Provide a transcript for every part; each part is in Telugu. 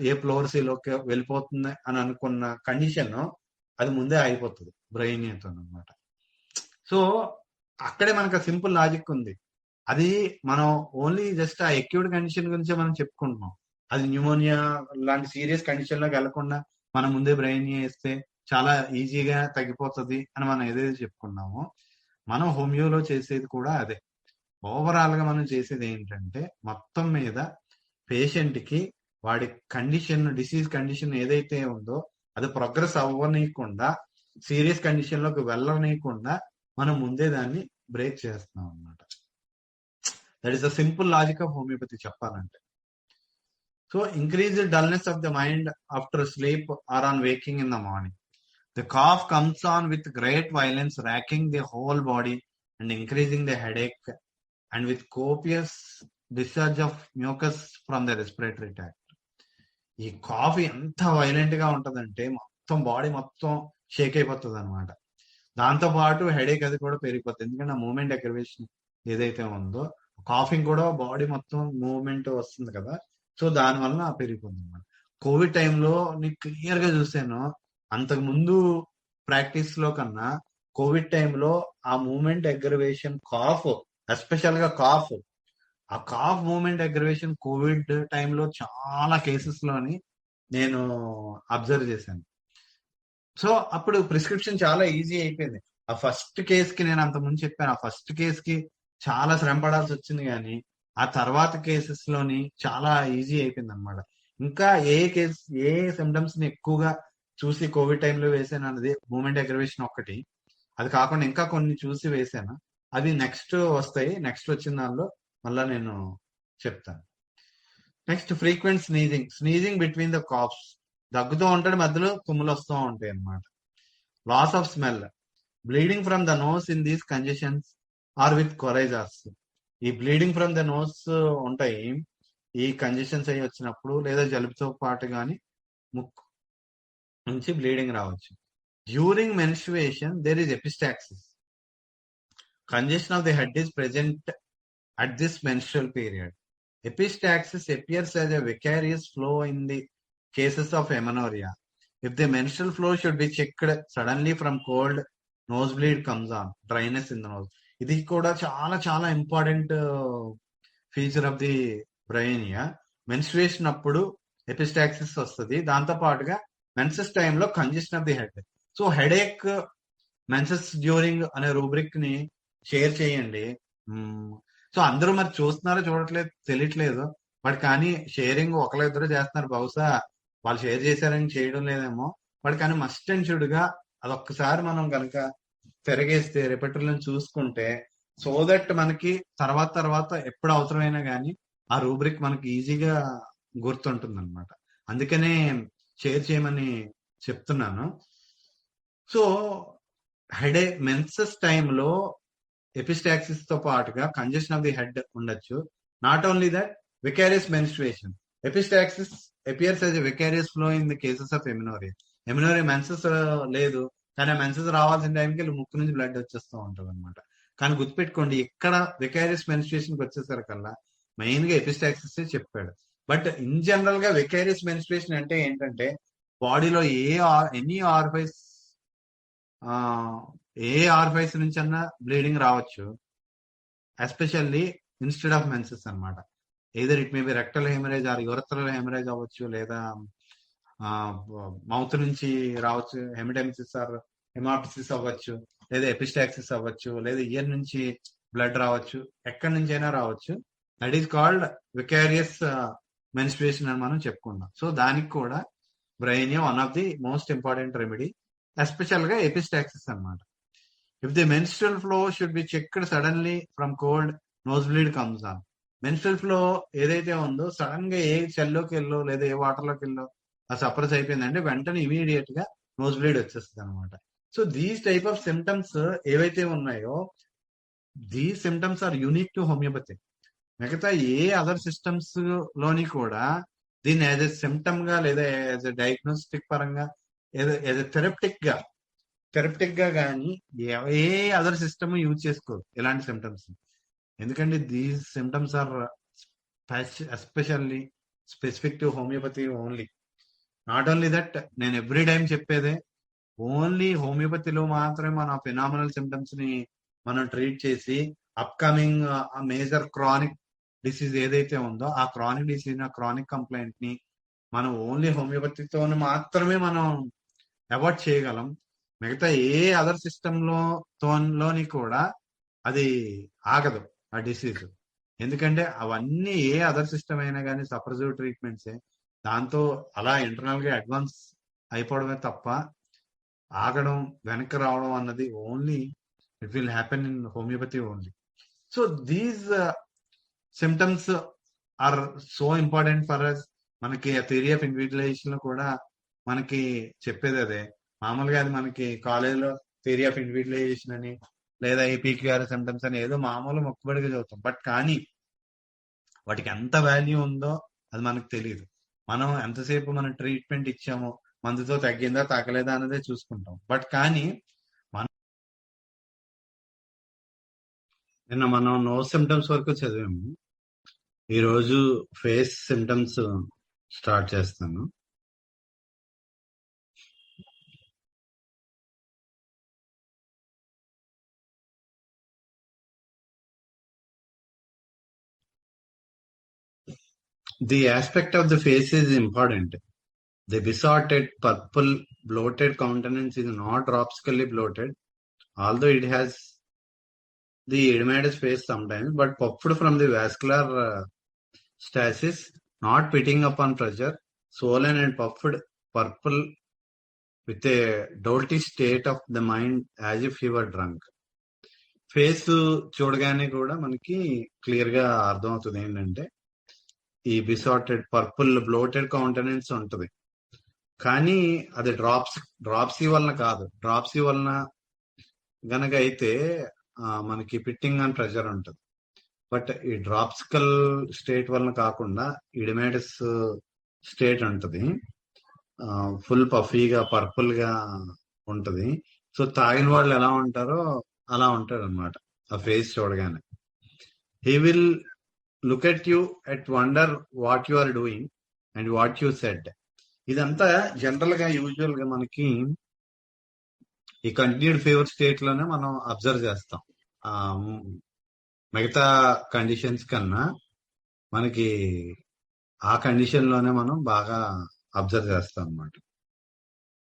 ఏ ఫ్లోర్సీలోకి వెళ్ళిపోతుంది అని అనుకున్న కండిషన్ అది ముందే అయిపోతుంది బ్రెయిన్తో అనమాట. సో అక్కడే మనకు సింపుల్ లాజిక్ ఉంది. అది మనం ఓన్లీ జస్ట్ ఆ ఎక్యూట్ కండిషన్ గురించే మనం చెప్పుకుంటున్నాం. అది న్యూమోనియా లాంటి సీరియస్ కండిషన్ లోకి వెళ్లకుండా మనం ముందే బ్రెయిన్ వేస్తే చాలా ఈజీగా తగ్గిపోతుంది అని మనం ఏదైతే చెప్పుకున్నామో, మనం హోమియోలో చేసేది కూడా అదే. ఓవరాల్ గా మనం చేసేది ఏంటంటే మొత్తం మీద పేషెంట్ కి వాడి కండిషన్, డిసీజ్ కండిషన్ ఏదైతే ఉందో అది ప్రోగ్రెస్ అవ్వనీయకుండా, సీరియస్ కండిషన్ లోకి వెళ్ళనీయకుండా మనం ముందే దాన్ని బ్రేక్ చేస్తున్నాం అన్నమాట. That is the simple logic of homeopathy చెప్పాలంటే. So increase dullness of the mind after sleep or on waking in the morning. The cough comes on with great violence, racking the whole body and increasing the headache, and with copious discharge of mucus from the respiratory tract. ఈ కాఫ్ ఎంత వైలెంట్ గా ఉంటదంటే మొత్తం బాడీ మొత్తం షేక్ అయిపోతుంది అనమాట. దాంతో పాటు హెడేక్ అది కూడా పెరిగిపోతుంది. ఎందుకంటే ఆ మూమెంట్ అగ్రవేషన్ ఏదైతే ఉందో, కాఫింగ్ కూడా బాడీ మొత్తం మూవ్మెంట్ వస్తుంది కదా, సో దాని వల్ల పెరిగిపోతుంది అనమాట. కోవిడ్ టైంలో నీకు క్లియర్ గా చూసాను, అంతకు ముందు ప్రాక్టీస్ లో కన్నా కోవిడ్ టైంలో ఆ మూమెంట్ అగ్రవేషన్ కాఫ్, ఎస్పెషల్ గా కాఫ్, ఆ కాఫ్ మూమెంట్ అగ్రవేషన్ కోవిడ్ టైంలో చాలా కేసెస్ లోని నేను అబ్జర్వ్ చేశాను. సో అప్పుడు ప్రిస్క్రిప్షన్ చాలా ఈజీ అయిపోయింది. ఆ ఫస్ట్ కేస్ కి నేను అంతకుముందు చెప్పాను, ఆ ఫస్ట్ కేస్ కి చాలా శ్రమ పడాల్సి వచ్చింది, కానీ ఆ తర్వాత కేసెస్ లోని చాలా ఈజీ అయిపోయింది అనమాట. ఇంకా ఏ సిమ్టమ్స్ ని ఎక్కువగా చూసి కోవిడ్ టైంలో వేసాను అన్నది మూమెంట్ అగ్రవేషన్ ఒక్కటి. అది కాకుండా ఇంకా కొన్ని చూసి వేసాను, అవి నెక్స్ట్ వస్తాయి. నెక్స్ట్ వచ్చిన దానిలో మళ్ళా నేను చెప్తాను. Next frequent sneezing between the coughs. దగ్గుతూ ఉంటాడు, మధ్యలో తుమ్ములు వస్తూ ఉంటాయి అన్నమాట. Loss of smell, bleeding from the nose in these congestions or with coryzas. ఈ బ్లీడింగ్ ఫ్రమ్ ద నోస్ ఉంటాయి ఈ కంజెషన్స్ అయ్యి వచ్చినప్పుడు, లేదా జలుబుతో పాటు కానీ ముక్కు నుంచి బ్లీడింగ్ రావచ్చు. During menstruation there is epistaxis. Congestion of the head is present at this menstrual period. Epistaxis appears as a vicarious flow in the cases of amenorrhea. If the menstrual flow should be checked suddenly from cold, nosebleed comes on, dryness in the nose. ఇది కూడా చాలా చాలా important feature of the Bryonia. Menstruation అప్పుడు ఎపిస్టాక్సిస్ వస్తుంది, దాంతో పాటుగా మెన్సెస్ టైంలో congestion of the head. So headache menses during అనే రూబ్రిక్ ని షేర్ చేయండి. సో అందరూ మరి చూస్తున్నారో చూడట్లేదు తెలియట్లేదు, బట్ కానీ షేరింగ్ ఒకళ్ళ ఇద్దరు చేస్తున్నారు. బహుశా వాళ్ళు షేర్ చేశారని చేయడం లేదేమో, బట్ కానీ మస్ట్ అండ్ షుడ్ గా అదొక్కసారి మనం కనుక తిరగేస్తే రిపీటర్లను చూసుకుంటే, సో దట్ మనకి తర్వాత ఎప్పుడు అవసరమైనా కానీ ఆ రూబ్రిక్ మనకి ఈజీగా గుర్తుంటుంది అనమాట. అందుకనే షేర్ చేయమని చెప్తున్నాను. సో హెడేక్ మెన్సెస్ టైంలో ఎపిస్టాక్సిస్ తో పాటుగా కంజెషన్ ఆఫ్ ది హెడ్ ఉండొచ్చు. Not only that, vicarious menstruation. Epistaxis appears as a vicarious flow in the cases of amenorrhoea. Amenorrhoea menses లేదు, కానీ మెన్సెస్ రావాల్సిన టైంకి ముక్కు నుంచి బ్లడ్ వచ్చేస్తూ ఉంటుంది అనమాట. కానీ గుర్తుపెట్టుకోండి, ఇక్కడ వికారియస్ మెన్స్ట్రుయేషన్ కి వచ్చేసరికల్లా మెయిన్ గా ఎపిస్టాక్సిస్ చెప్పాడు. బట్ ఇన్ జనరల్ గా వికారియస్ మెన్స్ట్రుయేషన్ అంటే ఏంటంటే, బాడీలో ఎనీ ఆర్ఫైస్ నుంచి అన్నా బ్లీడింగ్ రావచ్చు, ఎస్పెషల్లీ ఇన్స్టెడ్ ఆఫ్ మెన్సెస్ అనమాట. Either it may be rectal haemorrhage or urethral haemorrhage అవ్వచ్చు, లేదా మౌత్ నుంచి రావచ్చు, హెమటెమిసిస్ ఆర్ హెమాప్టిసిస్ అవ్వచ్చు, లేదా ఎపిస్టాక్సిస్ అవ్వచ్చు, లేదా ఇయర్ నుంచి బ్లడ్ రావచ్చు, ఎక్కడి నుంచి అయినా రావచ్చు. That is called vicarious menstruation అని మనం చెప్పుకున్నాం. సో దానికి కూడా Bryonia one of the most important remedy, special గా ఎపిస్టాక్సిస్ అనమాట. If the menstrual flow should be checked suddenly from cold, nosebleed comes on. Menstrual flow ఏదైతే ఉందో సడన్ గా ఏ సెల్లోకి వెళ్ళో లేదా ఏ వాటర్ లోకి వెళ్ళో ఆ సప్రెస్ అయిపోయిందంటే వెంటనే ఇమీడియట్ గా నోస్ బ్లీడ్ వచ్చేస్తుంది అనమాట. So these type of symptoms ఏవైతే ఉన్నాయో, these symptoms are unique to homeopathy. మిగతా ఏ అదర్ సిస్టమ్స్ లోని కూడా దీన్ని యాజ్ ఎ సిమ్టమ్ గా లేదా యాజ్ ఎ డయాగ్నోస్టిక్ పరంగా యాజ్ ఎ థెరప్టిక్ గా కానీ ఏ అదర్ సిస్టమ్ యూజ్ చేసుకోరు ఇలాంటి సిమ్టమ్స్. ఎందుకంటే these symptoms are especially specific to homeopathy only. Not only that, నేను ఎవ్రీ టైం చెప్పేదే ఓన్లీ హోమియోపతిలో మాత్రమే మన ఫినామినల్ సిమ్టమ్స్ ని మనం ట్రీట్ చేసి అప్కమింగ్ మేజర్ క్రానిక్ డిసీజ్ ఏదైతే ఉందో ఆ క్రానిక్ డిసీజ్, క్రానిక్ కంప్లైంట్ ని మనం ఓన్లీ హోమియోపతితో మాత్రమే మనం అవాయిడ్ చేయగలం. మిగతా ఏ అదర్ సిస్టమ్ లోని కూడా అది ఆగదు ఆ డిసీజ్. ఎందుకంటే అవన్నీ ఏ అదర్ సిస్టమ్ అయినా కానీ సప్రెసివ్ ట్రీట్మెంట్సే, దాంతో అలా ఇంటర్నల్ గా అడ్వాన్స్ అయిపోవడమే తప్ప ఆగడం, వెనక్కి రావడం అన్నది only it will happen in homeopathy only. So these symptoms are so important for us. మనకి థియరీ ఆఫ్ ఇండివిజువలైజేషన్ లో కూడా మనకి చెప్పేది అదే. మామూలుగా అది మనకి కాలేజీలో థియరీ ఆఫ్ ఇండివిజువలైజేషన్ అని లేదా ఈ పీక్యూఆర్ సిమ్టమ్స్ అని ఏదో మామూలు మొక్కుబడిగా చదువుతాం. బట్ కానీ వాటికి ఎంత వాల్యూ ఉందో అది మనకు తెలియదు. మనం ఎంతసేపు మనం ట్రీట్మెంట్ ఇచ్చామో, మందుతో తగ్గిందా తగ్గలేదా అన్నదే చూసుకుంటాం. బట్ కానీ నిన్న మనం నో సిమ్టమ్స్ వరకు చదివాము. ఈరోజు ఫేస్ సిమ్టమ్స్ స్టార్ట్ చేస్తాను. The aspect of the face is important. The besotted, purple, bloated countenance is not dropsically bloated, although it has the edematous face sometimes, but puffed from the vascular stasis, not pitting upon pressure, swollen and puffed, purple, with a dolty state of the mind as if he were drunk. Face చూడగానే కూడా మనకి క్లియర్ గా అర్థమవుతుంది ఏంటంటే ఈ బిసార్టెడ్, పర్పుల్, బ్లోటెడ్ కౌంటెనెన్స్ ఉంటుంది. కానీ అది డ్రాప్సీ వలన కాదు. డ్రాప్సీ వలన గనక అయితే మనకి పిట్టింగ్ అండ్ ప్రెషర్ ఉంటుంది. బట్ ఈ డ్రాప్సికల్ స్టేట్ వలన కాకుండా ఇడిమేటస్ స్టేట్ ఉంటుంది. ఫుల్ పఫీగా, పర్పుల్ గా ఉంటది. సో తాగిన వాళ్ళు ఎలా ఉంటారో అలా ఉంటాడు అనమాట ఆ ఫేస్ చూడగానే. He will look at you at wonder what you are doing and what you said. ఇదంతా జనరల్ గా యూజువల్ గా మనకి ఈ కంటిన్యూడ్ ఫీవర్ స్టేట్ లోనే మనం అబ్జర్వ్ చేస్తాం. మిగతా కండిషన్స్ కన్నా మనకి ఆ కండిషన్ లోనే మనం బాగా అబ్జర్వ్ చేస్తాం అన్నమాట,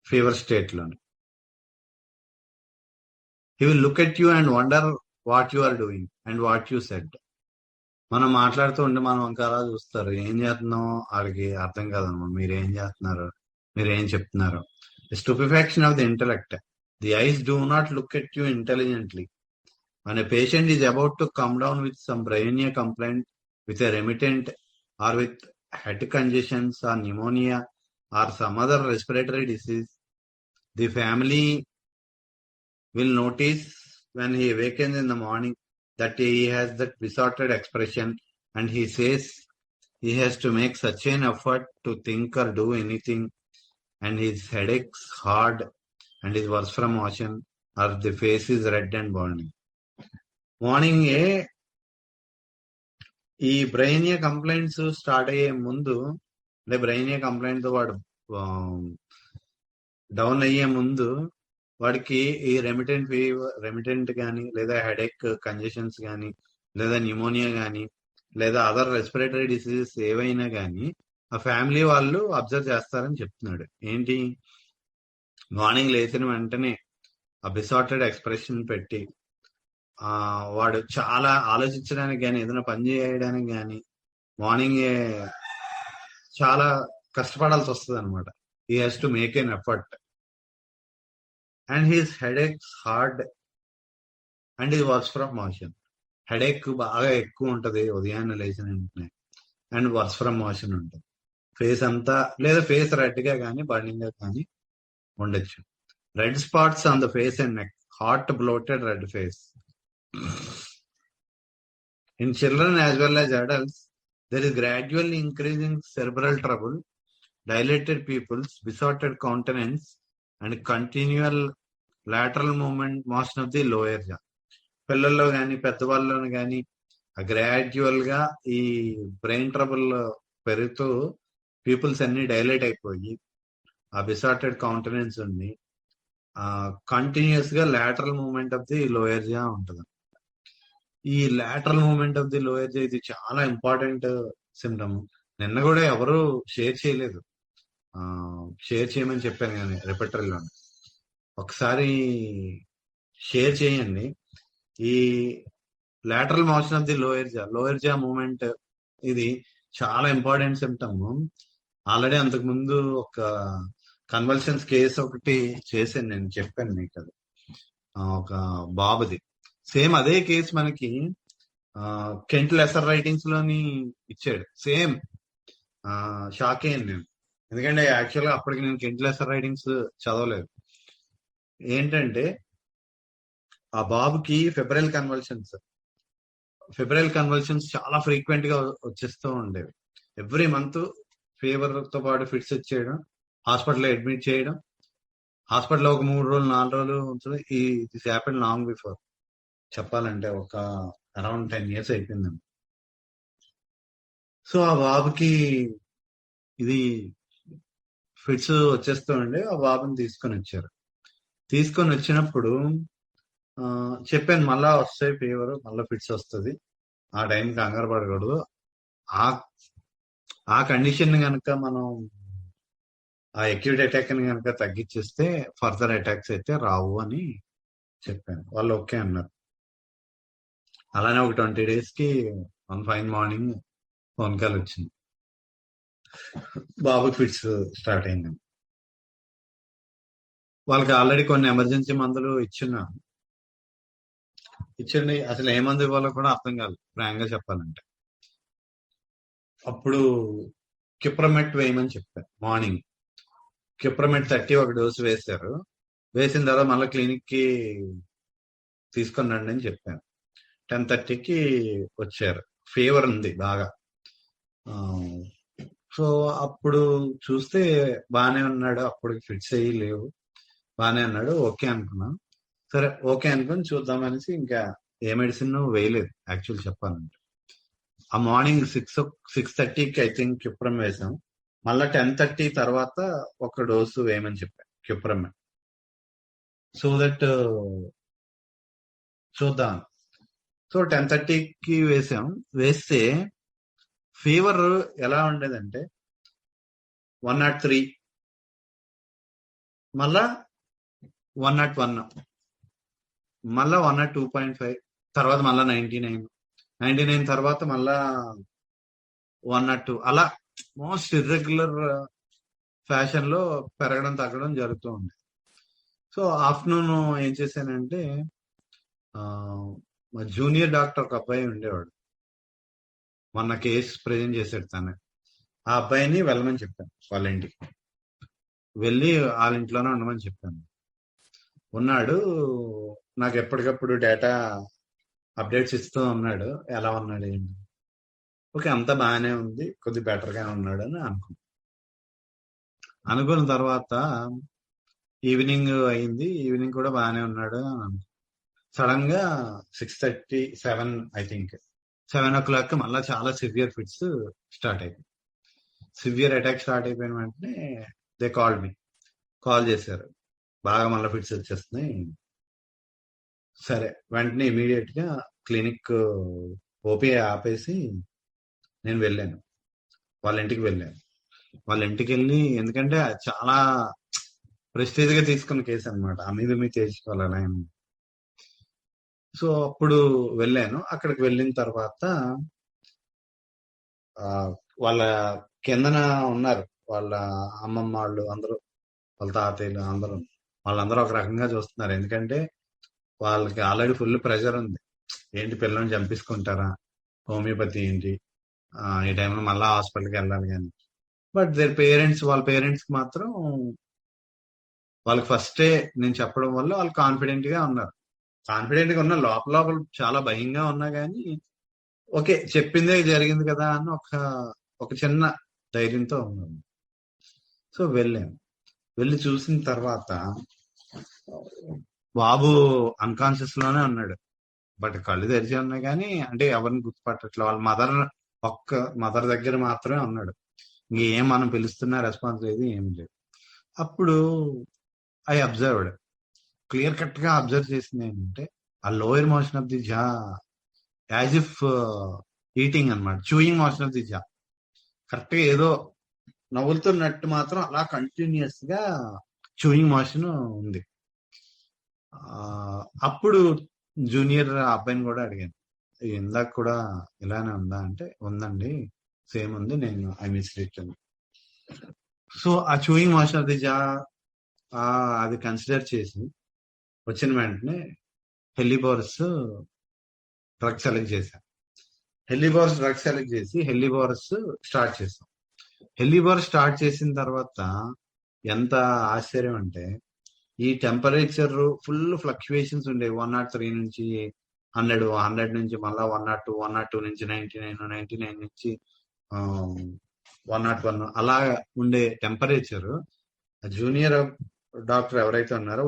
ఫీవర్ స్టేట్ లోనే. He will look at you and wonder what you are doing and what you said. మనం మాట్లాడుతూ ఉంటే మనం ఇంకా అలా చూస్తారు, ఏం చేస్తున్నాం వాళ్ళకి అర్థం కాదన్నమాట. మీరు ఏం చేస్తున్నారు, మీరు ఏం చెప్తున్నారు. Stupefaction of the intellect. The eyes do not look at you intelligently. When a patient is about to come down with some brainia complaint, with a remittent or with head congestions or pneumonia or some other respiratory disease, the family will notice when he awakens in the morning that he has that besotted expression, and he says he has to make such an effort to think or do anything, and his head aches hard and is worse from motion, or the face is red and burning. Morning ఈ బ్రెయినియా కంప్లైంట్స్ స్టార్ట్ అయ్యే ముందు, అంటే బ్రెయినియా కంప్లైంట్ తో వాడు డౌన్ అయ్యే ముందు వాడికి ఈ రెమిటెంట్ కానీ లేదా హెడేక్, కంజెషన్స్ కానీ లేదా న్యూమోనియా కానీ లేదా అదర్ రెస్పిరేటరీ డిసీజెస్ ఏవైనా కానీ ఆ ఫ్యామిలీ వాళ్ళు అబ్జర్వ్ చేస్తారని చెప్తున్నాడు. ఏంటి, మార్నింగ్ లేచిన వెంటనే ఆ బిసార్టెడ్ ఎక్స్ప్రెషన్ పెట్టి వాడు చాలా ఆలోచించడానికి కానీ ఏదైనా పని చేయడానికి కానీ మార్నింగ్ చాలా కష్టపడాల్సి వస్తుంది అనమాట. He has to make an effort and he's headaches hard and ఇది వర్క్స్ ఫ్రమ్ మోషన్. హెడేక్ బాగా ఎక్కువ ఉంటది ఉదయాన్నే లేచిన వెంటనే, అండ్ వర్క్స్ ఫ్రమ్ మోషన్ ఉంటుంది. ఫేస్ అంతా లేదా ఫేస్ రెడ్ గా కానీ బర్నింగ్ గా కానీ ఉండొచ్చు. Red spots on the face and neck, hot bloated red face. In children as well as adults, there is gradually increasing cerebral trouble, dilated pupils, besotted countenance, and continual lateral motion of the lower jaw. పిల్లల్లో కానీ పెద్దవాళ్ళలో కానీ గ్రాడ్యువల్ గా ఈ బ్రెయిన్ ట్రబుల్ పెరుగుతూ పీపుల్స్ అన్ని డైలైట్ అయిపోయి ఆ బిసార్టెడ్ కౌంటెనెన్స్ ఉంది. కంటిన్యూస్ గా lateral movement of the lower జా ఉంటుంది. ఈ lateral movement of the lower జా ఇది చాలా ఇంపార్టెంట్ సిమ్టమ్. నిన్న కూడా ఎవరు షేర్ చేయలేదు. షేర్ చేయమని చెప్పాను కానీ రిపెటరీలో ఒకసారి షేర్ చేయండి. ఈ lateral motion of the lower జా మూవ్మెంట్ ఇది చాలా ఇంపార్టెంట్ సిమ్టమ్. ఆల్రెడీ అంతకు ముందు ఒక కన్వల్షన్స్ కేసు ఒకటి చేశాను, నేను చెప్పాను మీకు అది. ఒక బాబుది సేమ్ అదే కేసు మనకి కెంట్ లెసర్ రైటింగ్స్ లోని ఇచ్చాడు. సేమ్ షాక్ అయ్యాను నేను, ఎందుకంటే యాక్చువల్ గా అప్పటికి నేను కెంట్ లెసర్ రైటింగ్స్ చదవలేదు. ఏంటంటే ఆ బాబుకి ఫెబ్రైల్ కన్వల్షన్స్ చాలా ఫ్రీక్వెంట్ గా వచ్చేస్తూ ఉండేవి. ఎవ్రీ మంత్ ఫీవర్ తో పాటు ఫిట్స్ వచ్చేయడం, హాస్పిటల్లో అడ్మిట్ చేయడం, హాస్పిటల్లో ఒక 3 రోజులు 4 రోజులు ఉంచడం. This happen long before. చెప్పాలంటే ఒక అరౌండ్ 10 years అయిపోయిందండి. సో ఆ బాబుకి ఇది ఫిట్స్ వచ్చేస్తూ ఉండే. ఆ బాబుని తీసుకొని వచ్చినప్పుడు చెప్పాను, మళ్ళా వస్తాయి ఫీవర్, మళ్ళీ ఫిట్స్ వస్తుంది, ఆ టైంకి కంగారు పడకూడదు, ఆ కండిషన్ కనుక మనం ఆ అక్యూట్ అటాక్ ని కనుక తగ్గించేస్తే ఫర్దర్ అటాక్స్ అయితే రావు అని చెప్పాను. వాళ్ళు ఓకే అన్నారు. అలానే ఒక 20 days కి one fine morning phone call వచ్చింది, బాబుకి ఫిట్స్ స్టార్ట్ అయింది. వాళ్ళకి ఆల్రెడీ కొన్ని ఎమర్జెన్సీ మందులు ఇచ్చండి. అసలు ఏ మందు ఇవ్వాలో కూడా అర్థం కాదు ఫ్రాంక్ గా చెప్పాలంటే. అప్పుడు కిప్రమెట్ వేయమని చెప్పారు. మార్నింగ్ కిప్రమెట్ 30 ఒక డోసు వేశారు. వేసిన తర్వాత మళ్ళీ క్లినిక్ కి తీసుకొని రండి అని చెప్పాను. 10:30కి వచ్చారు. ఫీవర్ ఉంది బాగా. సో అప్పుడు చూస్తే బాగానే ఉన్నాడు, అప్పుడు ఫిట్స్ అయ్యి లేవు, బాగానే ఉన్నాడు. ఓకే అనుకున్నాను. సరే ఓకే అనుకుని చూద్దామనేసి ఇంకా ఏ మెడిసిన్ వేయలేదు యాక్చువల్ చెప్పాలంటే. ఆ మార్నింగ్ 6:30కి ఐ థింక్ క్యూప్రమ్ వేసాం. మళ్ళా 10:30 తర్వాత ఒక డోసు వేయమని చెప్పాను క్యూప్రమ్. సో దట్ చూద్దాం. సో 10:30కి వేస్తే ఫీవర్ ఎలా ఉండేదంటే 103, మళ్ళా 101, మళ్ళా 102.5, తర్వాత మళ్ళా 99 తర్వాత మళ్ళా 102, అలా మోస్ట్ ఇర్రెగ్యులర్ ఫ్యాషన్ లో పెరగడం తగ్గడం జరుగుతూ ఉంది. సో ఆఫ్టర్నూన్ ఏం చేశానంటే మా జూనియర్ డాక్టర్ ఒక అబ్బాయి ఉండేవాడు, మొన్న కేసు ప్రజెంట్ చేశాడు తనే. ఆ అబ్బాయిని వెళ్ళమని చెప్పాను, వాళ్ళ ఇంటికి వెళ్ళి వాళ్ళ ఇంట్లోనే ఉండమని చెప్పాను. ఉన్నాడు, నాకు ఎప్పటికప్పుడు డేటా అప్డేట్స్ ఇస్తూ ఉన్నాడు, ఎలా ఉన్నాడు ఏంటి. ఓకే అంతా బాగానే ఉంది, కొద్ది బెటర్ గా ఉన్నాడు అని అనుకున్న తర్వాత ఈవినింగ్ అయింది. ఈవినింగ్ కూడా బాగానే ఉన్నాడు అని సడన్ గా 6:37 ఐ థింక్ 7 o'clock మళ్ళీ చాలా సివియర్ ఫిట్స్ స్టార్ట్ అయిపోయి, సివియర్ అటాక్ స్టార్ట్ అయిపోయిన వెంటనే దే కాల్ చేశారు, బాగా మళ్ళీ ఫిట్స్ వచ్చేస్తున్నాయి. సరే వెంటనే ఇమీడియట్ గా క్లినిక్ ఓపీ ఆపేసి నేను వెళ్ళాను, వాళ్ళ ఇంటికి వెళ్ళాను. వాళ్ళ ఇంటికి వెళ్ళి, ఎందుకంటే చాలా ప్రెస్టేజ్ గా తీసుకున్న కేసు అనమాట, ఆ మీద మీరు తెలుసుకోవాలని. సో అప్పుడు వెళ్ళాను. అక్కడికి వెళ్ళిన తర్వాత వాళ్ళ కిందన ఉన్నారు వాళ్ళ అమ్మమ్మ వాళ్ళు అందరూ, వాళ్ళ తాతయ్యలు అందరూ, వాళ్ళందరూ ఒక రకంగా చూస్తున్నారు. ఎందుకంటే వాళ్ళకి ఆల్రెడీ ఫుల్ ప్రెషర్ ఉంది, ఏంటి పిల్లల్ని చంపించుకుంటారా, హోమియోపతి ఏంటి, ఈ టైంలో మళ్ళా హాస్పిటల్కి వెళ్ళాలి కానీ. బట్ వాళ్ళ పేరెంట్స్ కి మాత్రం వాళ్ళకి ఫస్టే నేను చెప్పడం వల్ల వాళ్ళు కాన్ఫిడెంట్ గా ఉన్నారు. లోపల చాలా భయంగా ఉన్నా కానీ ఓకే చెప్పిందే జరిగింది కదా అని ఒక చిన్న ధైర్యంతో ఉన్నాను. సో వెళ్ళి చూసిన తర్వాత బాబు అన్కాన్షియస్ లోనే ఉన్నాడు, బట్ కళ్ళు తెరిచి ఉన్నాయి కానీ అంటే ఎవరిని గుర్తుపట్టట్లే. వాళ్ళ ఒక్క మదర్ దగ్గర మాత్రమే ఉన్నాడు. ఇంకేం మనం పిలుస్తున్నా రెస్పాన్స్ లేదు, ఏం లేదు. అప్పుడు ఐ అబ్జర్వ్డ్, క్లియర్ కట్ గా అబ్జర్వ్ చేసింది ఏంటంటే ఆ లోయర్ మోషన్ ఆఫ్ ది జా యాజ్ ఇఫ్ ఈటింగ్ అన్నమాట, చూయింగ్ మోషన్ ఆఫ్ ది జా. కరెక్ట్ గా ఏదో నవ్వులుతున్నట్టు మాత్రం అలా కంటిన్యూస్ గా చూయింగ్ మోషన్ ఉంది. అప్పుడు జూనియర్ అబ్బాయిని కూడా అడిగాను, ఇందాక కూడా ఇలానే ఉందా అంటే, ఉందండి సేమ్ ఉంది, నేను ఐ మిస్ ఇట్ అని. సో ఆ చూయింగ్ మోషన్ ఆఫ్ ది జా అది కన్సిడర్ చేసి వచ్చిన వెంటనే హెల్లీబోరస్ డ్రగ్ సెలెక్ట్ చేశాను. హెల్లీబోరస్ డ్రగ్ సెలెక్ట్ చేసి హెల్లీబోరస్ స్టార్ట్ చేసాం. హెల్లీబోరస్ స్టార్ట్ చేసిన తర్వాత ఎంత ఆశ్చర్యం అంటే, ఈ టెంపరేచర్ ఫుల్ ఫ్లక్చుయేషన్స్ ఉండేవి. 103 నుంచి 100, 100 నుంచి మళ్ళా 102, 102 నుంచి 99, 99 నుంచి 101 అలా ఉండే టెంపరేచర్. జూనియర్ డాక్టర్ ఎవరైతే ఉన్నారో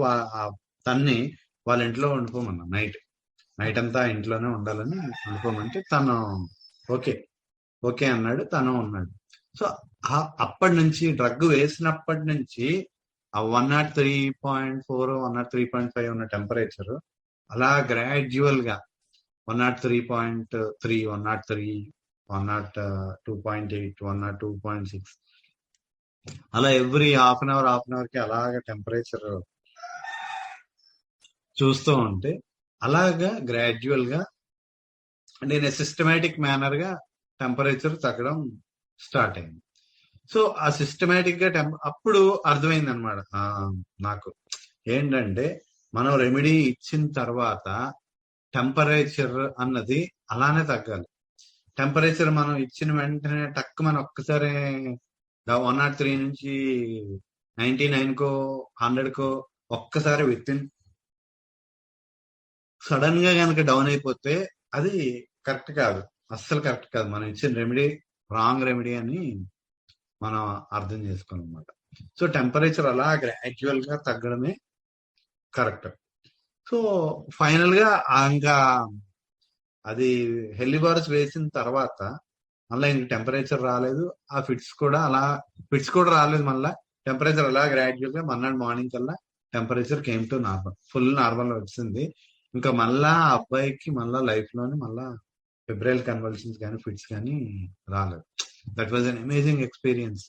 తన్ని వాళ్ళ ఇంట్లో ఉండిపోమన్నా, నైట్ అంతా ఇంట్లోనే ఉండాలని ఉండిపోమంటే తను ఓకే అన్నాడు, తను ఉన్నాడు. సో అప్పటి నుంచి డ్రగ్ వేసినప్పటి నుంచి ఆ 103.4, 103.5 ఉన్న టెంపరేచర్ అలా గ్రాడ్యువల్ గా 103.3, 103, 102.8, 102.6 అలా ఎవ్రీ హాఫ్ అన్ అవర్ కి అలాగ టెంపరేచర్ చూస్తూ ఉంటే అలాగా గ్రాడ్యువల్ గా నేను సిస్టమేటిక్ మేనర్ గా టెంపరేచర్ తగ్గడం స్టార్ట్ అయింది. సో ఆ సిస్టమేటిక్ గా అప్పుడు అర్థమైంది అనమాట నాకు ఏంటంటే, మనం రెమెడీ ఇచ్చిన తర్వాత టెంపరేచర్ అన్నది అలానే తగ్గాలి. టెంపరేచర్ మనం ఇచ్చిన వెంటనే టక్ మన ఒక్కసారి 103 నుంచి 99 కో 100 కో ఒక్కసారి విత్ ఇన్ సడన్ గా కనుక డౌన్ అయిపోతే అది కరెక్ట్ కాదు, అస్సలు కరెక్ట్ కాదు. మనం ఇచ్చిన రెమెడీ రాంగ్ రెమెడీ అని మనం అర్థం చేసుకోవాలన్నమాట. సో టెంపరేచర్ అలా గ్రాడ్యువల్ గా తగ్గడమే కరెక్ట్. సో ఫైనల్ గా ఇంకా అది హెల్లీబారస్ వేసిన తర్వాత మళ్ళీ ఇంక టెంపరేచర్ రాలేదు, ఆ ఫిట్స్ కూడా రాలేదు. మళ్ళీ టెంపరేచర్ అలా గ్రాడ్యువల్ గా మర్నాడు మార్నింగ్ కల్లా temperature came to normal, full normal వచ్చింది. ఇంకా మళ్ళా అబ్బాయికి మళ్ళా లైఫ్ లోని మళ్ళా ఫెబ్రల్ కన్వల్షన్స్ కానీ ఫిట్స్ కానీ రాలేదు. That was an amazing experience,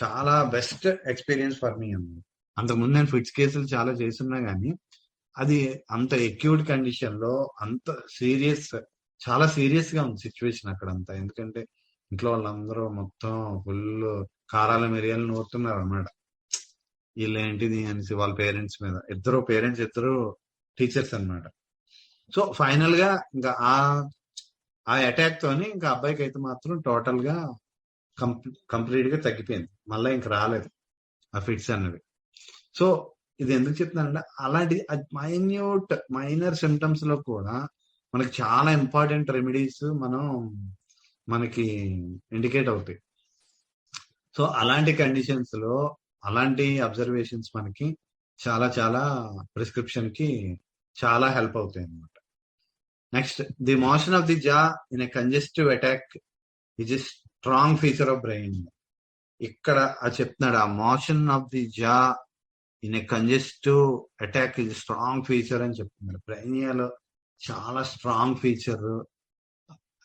చాలా బెస్ట్ ఎక్స్పీరియన్స్ ఫర్ మీ అన్నది. అంతకుముందు నేను ఫిట్స్ కేసులు చాలా చేస్తున్నా గానీ అది అంత ఎక్యూట్ కండిషన్ లో అంత చాలా సీరియస్ గా ఉంది సిచ్యువేషన్ అక్కడంతా. ఎందుకంటే ఇంట్లో వాళ్ళందరూ మొత్తం ఫుల్ కారాల మిరియాలు నూరుతున్నారు అన్నమాట. వీళ్ళేంటిది అనేసి వాళ్ళ పేరెంట్స్ మీద, ఇద్దరు టీచర్స్ అన్నమాట. సో ఫైనల్ గా ఇంకా ఆ అటాక్ తోని ఇంకా అబ్బాయికి అయితే మాత్రం టోటల్ గా కంప్లీట్ గా తగ్గిపోయింది, మళ్ళీ ఇంక రాలేదు ఆ ఫిట్స్ అన్నవి. సో ఇది ఎందుకు చెప్తున్నానంటే, అలాంటి మైనర్ సిమ్టమ్స్ లో కూడా మనకి చాలా ఇంపార్టెంట్ రెమెడీస్ మనకి ఇండికేట్ అవుతాయి. సో అలాంటి కండిషన్స్ లో అలాంటి అబ్జర్వేషన్స్ మనకి చాలా చాలా ప్రిస్క్రిప్షన్ కి చాలా హెల్ప్ అవుతాయి అన్నమాట. Next, the motion of the jaw in a congestive attack is a strong feature of brain. ఇక్కడ చెప్తున్నాడు, ఆ motion of the jaw in a congestive attack is strong feature అని చెప్తున్నారు. బ్రెయినియాలో చాలా స్ట్రాంగ్ ఫీచర్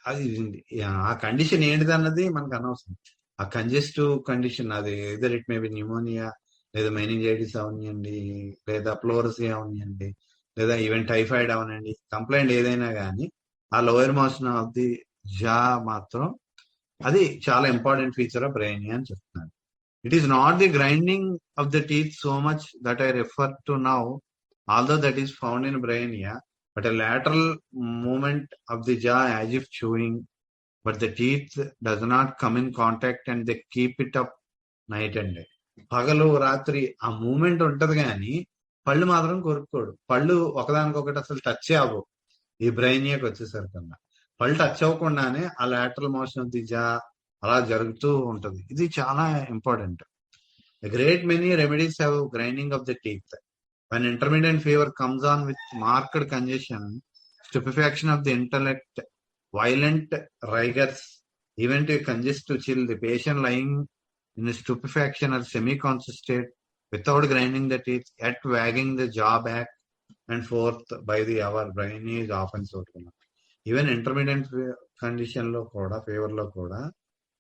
అది. ఆ కండిషన్ ఏంటిది అన్నది మనకు అనవసరం. ఆ కంజెస్టివ్ కండిషన్ అది either it may B pneumonia, లేదా మెనింజైటిస్ అవనియండి, లేదా ప్లోరసియా అవనియండి, లేదా ఈవెన్ టైఫాయిడ్ అవనండి, కంప్లైంట్ ఏదైనా కానీ ఆ లోయర్ మోషన్ ఆఫ్ ది జా మాత్రం అది చాలా ఇంపార్టెంట్ ఫీచర్ ఆఫ్ బ్రెయినియా అని చెప్తున్నాను. It is not the grinding of the teeth so much that I refer to now, although that is found in brainia, but a lateral movement of the jaw as if chewing, but the teeth does not come in contact and they keep it up night and day. పగలు రాత్రి ఆ మూమెంట్ ఉంటది కానీ పళ్ళు మాత్రం కొరుక్కోడు. పళ్ళు ఒకదానికొకటి అసలు టచ్ అవ్వవు. ఈ బ్రెయినియాకి వచ్చేసరికన్నా పళ్ళు టచ్ అవ్వకుండానే ఆ లాటరల్ మోషన్ ఆఫ్ ది జా అలా జరుగుతూ ఉంటది. ఇది చాలా important. A great many remedies have grinding of the teeth. When intermittent fever comes on with marked congestion, stupefaction of the intellect, violent rigors, even to congest to chill the patient lying in a stupefaction or semi-conscious state without grinding the teeth, yet wagging the jaw back and forth by the hour. Brain is often so. Even intermediate condition లో కూడా, ఫీవర్ లో కూడా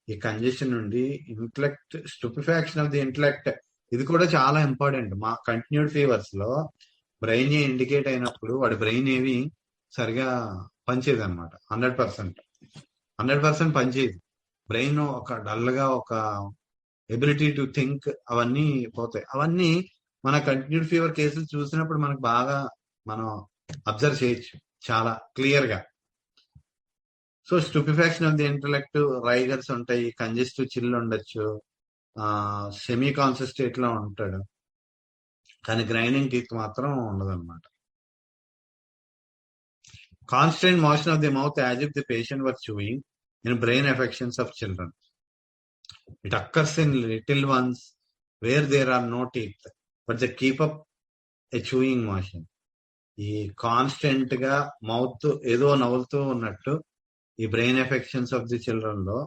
ఈ కంజెషన్ నుండి ఇంటలెక్ట్, స్టూపిఫాక్షన్ ఆఫ్ ది ఇంటలెక్ట్, ఇది కూడా చాలా ఇంపార్టెంట్. మా కంటిన్యూడ్ ఫీవర్స్ లో బ్రెయిన్ ఇండికేట్ అయినప్పుడు వాడి బ్రెయిన్ ఏవి సరిగా పనిచేయదు అనమాట. 100% పనిచేయదు. బ్రెయిన్ ఒక డల్ గా, ఒక ఎబిలిటీ టు థింక్, అవన్నీ పోతాయి. అవన్నీ మన కంటిన్యూడ్ ఫీవర్ కేసులు చూసినప్పుడు మనకు బాగా మనం అబ్జర్వ్ చేయొచ్చు చాలా క్లియర్ గా. సో stupefaction of the intellect, rigors ఉంటాయి, కంజెస్టివ్ చిల్ ఉండొచ్చు, సెమీ కాన్షియస్ స్టేట్ లో ఉంటాడు, కానీ గ్రైండింగ్ టీత్ మాత్రం ఉండదు అనమాట. Constant motion of the mouth as if the patient were chewing in brain affections of children. It occurs in little ones where there are no teeth but they keep up a chewing motion. ఈ కాన్స్టెంట్ గా మౌత్ ఏదో నవ్వులుతూ ఉన్నట్టు ఈ brain affections of the children లో,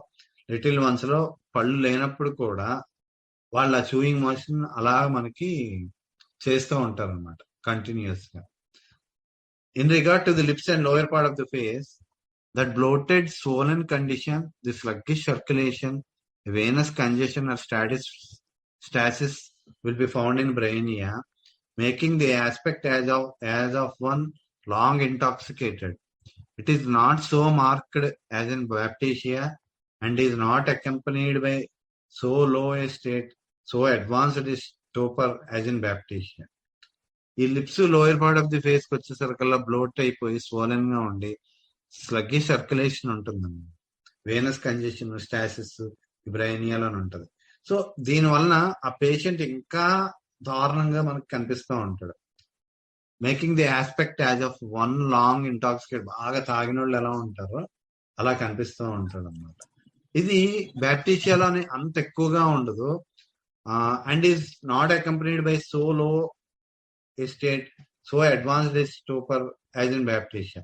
లిటిల్ వన్స్ లో పళ్ళు లేనప్పుడు కూడా వాళ్ళ చూయింగ్ మోషన్ అలా మనకి చేస్తూ ఉంటారు అనమాట కంటిన్యూస్ గా. In regard to the lips and lower part of the face, that bloated swollen condition, the sluggish circulation, venous congestion or stasis will be found in brainia, making the aspect as of one long intoxicated. It is not so marked as in baptisia and is not accompanied by so low a state, so advanced a stupor as in baptisia. ఈ lips lower part of the face కి వచ్చేసరికల్లా బ్లోట్ అయిపోయి స్వోలెన్ గా ఉండి స్లగ్గిష్ సర్క్యులేషన్ ఉంటుందండి. వేనస్ కంజెషన్, స్టాసిస్ బ్రైనియాలో ఉంటది. సో దీని వలన ఆ పేషెంట్ ఇంకా దారుణంగా మనకు కనిపిస్తూ ఉంటాడు. Making the aspect as of one long intoxicate, బాగా తాగిన వాళ్ళు ఎలా ఉంటారో అలా కనిపిస్తూ ఉంటాడు అనమాట. ఇది బ్యాప్టీషియాలోనే అంత ఎక్కువగా ఉండదు, and is not accompanied by so low a state, so advanced a stupor as in Baptisia.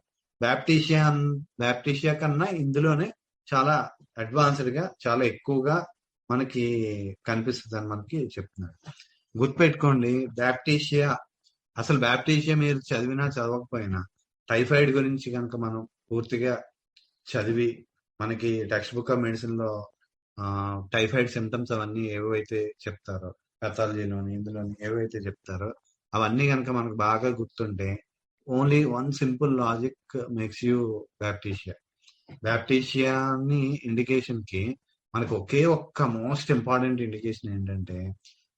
Baptisia కన్నా ఇందులోనే చాలా అడ్వాన్స్డ్ గా, చాలా ఎక్కువగా మనకి కనిపిస్తుంది అని మనకి చెప్తున్నారు. గుర్తుపెట్టుకోండి, బ్యాప్టీషియా మీరు చదివినా చదవకపోయినా టైఫాయిడ్ గురించి కనుక మనం పూర్తిగా చదివి, మనకి టెక్స్ట్ బుక్ ఆఫ్ మెడిసిన్ లో టైఫాయిడ్ సిమ్టమ్స్ అవన్నీ ఏవైతే చెప్తారో, పెథాలజీలోని ఇందులోని ఏవైతే చెప్తారో అవన్నీ కనుక మనకు బాగా గుర్తుంటే, only one simple logic makes you Baptisia. బ్యాప్టీషియాని ఇండికేషన్ కి మనకు ఒకే ఒక్క మోస్ట్ ఇంపార్టెంట్ ఇండికేషన్ ఏంటంటే,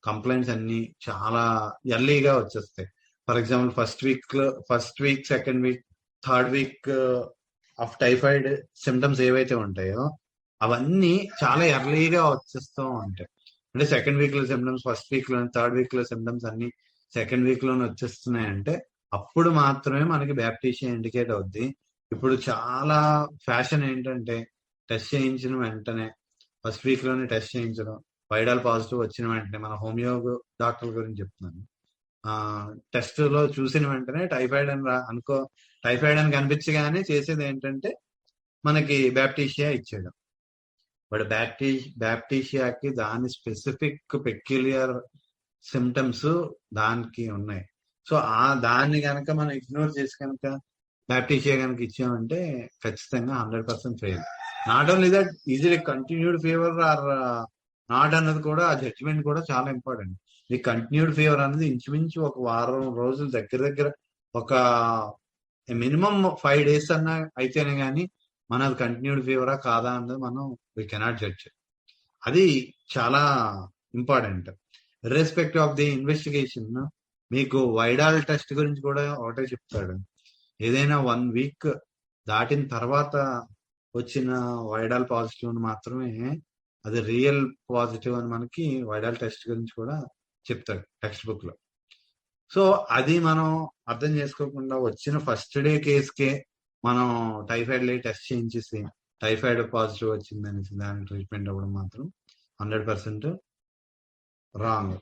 కంప్లైంట్స్ అన్ని చాలా ఎర్లీగా వచ్చేస్తాయి. For example first week, second week, third week of typhoid symptoms ఏవైతే ఉంటాయో అవన్నీ చాలా ఎర్లీగా వచ్చేస్తూ ఉంటాయి. అంటే సెకండ్ వీక్ లో సిమ్టమ్స్ ఫస్ట్ వీక్ లో, థర్డ్ వీక్ లో సిమ్టమ్స్ అన్ని సెకండ్ వీక్ లోనే వచ్చేస్తున్నాయంటే అప్పుడు మాత్రమే మనకి బ్యాప్టీషియా ఇండికేట్ అవుద్ది. ఇప్పుడు చాలా ఫ్యాషన్ ఏంటంటే టెస్ట్ చేయించిన వెంటనే ఫస్ట్ వీక్ లోనే టెస్ట్ చేయించడం, వైడాల్ పాజిటివ్ వచ్చిన వెంటనే, మన హోమియో డాక్టర్ గురించి చెప్తున్నాను, టెస్ట్ లో చూసిన వెంటనే టైఫాయిడ్ అని కనిపించగానే చేసేది ఏంటంటే మనకి బ్యాప్టీషియా ఇచ్చేయడం. బట్ బ్యాప్టీషియాకి దాని స్పెసిఫిక్ పెక్యులియర్ సిమ్టమ్స్ దానికి ఉన్నాయి. సో దాన్ని కనుక మనం ఇగ్నోర్ చేసి కనుక బ్యాప్టీషియా కనుక ఇచ్చామంటే ఖచ్చితంగా 100% fail. Not only that, is it continued fever are not అన్నది కూడా, ఆ జడ్జిమెంట్ కూడా చాలా ఇంపార్టెంట్. ఈ కంటిన్యూడ్ ఫీవర్ అనేది ఇంచుమించు ఒక వారం రోజులు దగ్గర ఒక మినిమం 5 days అన్నా అయితేనే కానీ మనది కంటిన్యూడ్ ఫీవరా కాదా అన్నది మనం వీ కెనాట్ జడ్జ్. అది చాలా important. Irrespective of the investigation, మీకు వైడాల్ టెస్ట్ గురించి కూడా ఒకటే చెప్తాడు. ఏదైనా 1 week దాటిన తర్వాత వచ్చిన వైడాల్ పాజిటివ్ మాత్రమే అది రియల్ పాజిటివ్ అని మనకి వైడాల్ టెస్ట్ గురించి కూడా చెప్తాడు టెక్స్ట్ బుక్ లో. సో అది మనం అర్థం చేసుకోకుండా వచ్చిన ఫస్ట్ డే కేసుకే మనం టైఫాయిడ్ టెస్ట్ చేయించేసి టైఫాయిడ్ పాజిటివ్ వచ్చిందని దానికి ట్రీట్మెంట్ అవ్వడం మాత్రం 100% wrong.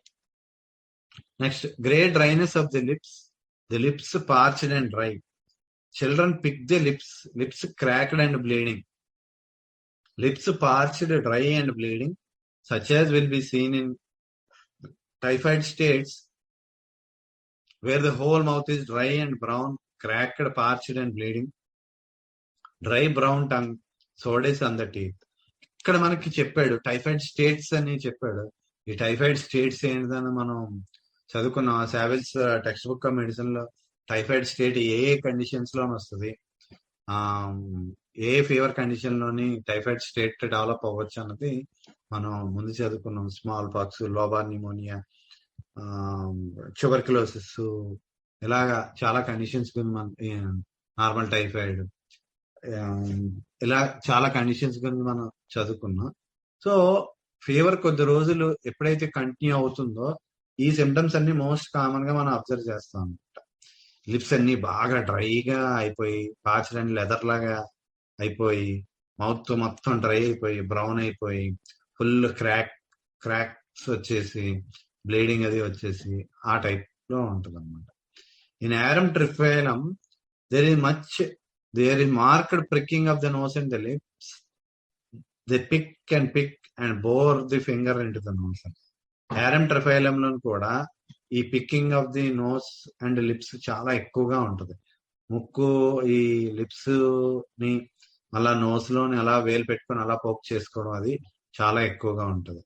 Next, great dryness of the lips parched and dry. Children pick the lips cracked and bleeding. lips parched, dry and bleeding, such as will be seen in typhoid states, where the whole mouth is dry and brown, cracked, parched and bleeding, dry brown tongue, soreness on the teeth. ఇక్కడ మనకి చెప్పాడు టైఫాయిడ్ స్టేట్స్ అని చెప్పాడు. ఈ టైఫాయిడ్ స్టేట్స్ ఏంటిదని మనం చదువుకున్నాం. సావెల్స్ టెక్స్ట్ బుక్ ఆఫ్ మెడిసిన్ లో టైఫాయిడ్ స్టేట్ ఏ కండిషన్స్ లోని వస్తుంది, ఏ ఫీవర్ కండిషన్ లోని టైఫాయిడ్ స్టేట్ డెవలప్ అవ్వచ్చు అన్నది మనం ముందు చదువుకున్నాం. Small pox, lobar pneumonia, tuberculosis, ఇలాగా చాలా కండిషన్స్ నార్మల్ టైఫాయిడ్, ఇలా చాలా కండిషన్స్ గురించి మనం చదువుకున్నాం. సో ఫీవర్ కొద్ది రోజులు ఎప్పుడైతే కంటిన్యూ అవుతుందో ఈ సిమ్టమ్స్ అన్ని మోస్ట్ కామన్ గా మనం అబ్జర్వ్ చేస్తాం అనమాట. లిప్స్ అన్ని బాగా డ్రైగా అయిపోయి, పాచలని లెదర్ లాగా అయిపోయి, మౌత్ మొత్తం డ్రై అయిపోయి, బ్రౌన్ అయిపోయి, ఫుల్ క్రాక్స్ వచ్చేసి, బ్లీడింగ్ అది వచ్చేసి ఆ టైప్ లో ఉంటుంది అనమాట. In Arum triphyllum there is marked pricking of the nose and the lips. They pick and bore the finger into the nose. Arum triphyllum లో కూడా ఈ picking of the nose and lips చాలా ఎక్కువగా ఉంటుంది. ముక్కు, ఈ లిప్స్ ని అలా నోస్ లోని అలా వేలు పెట్టుకొని అలా పోక్ చేసుకోవడం అది చాలా ఎక్కువగా ఉంటుంది.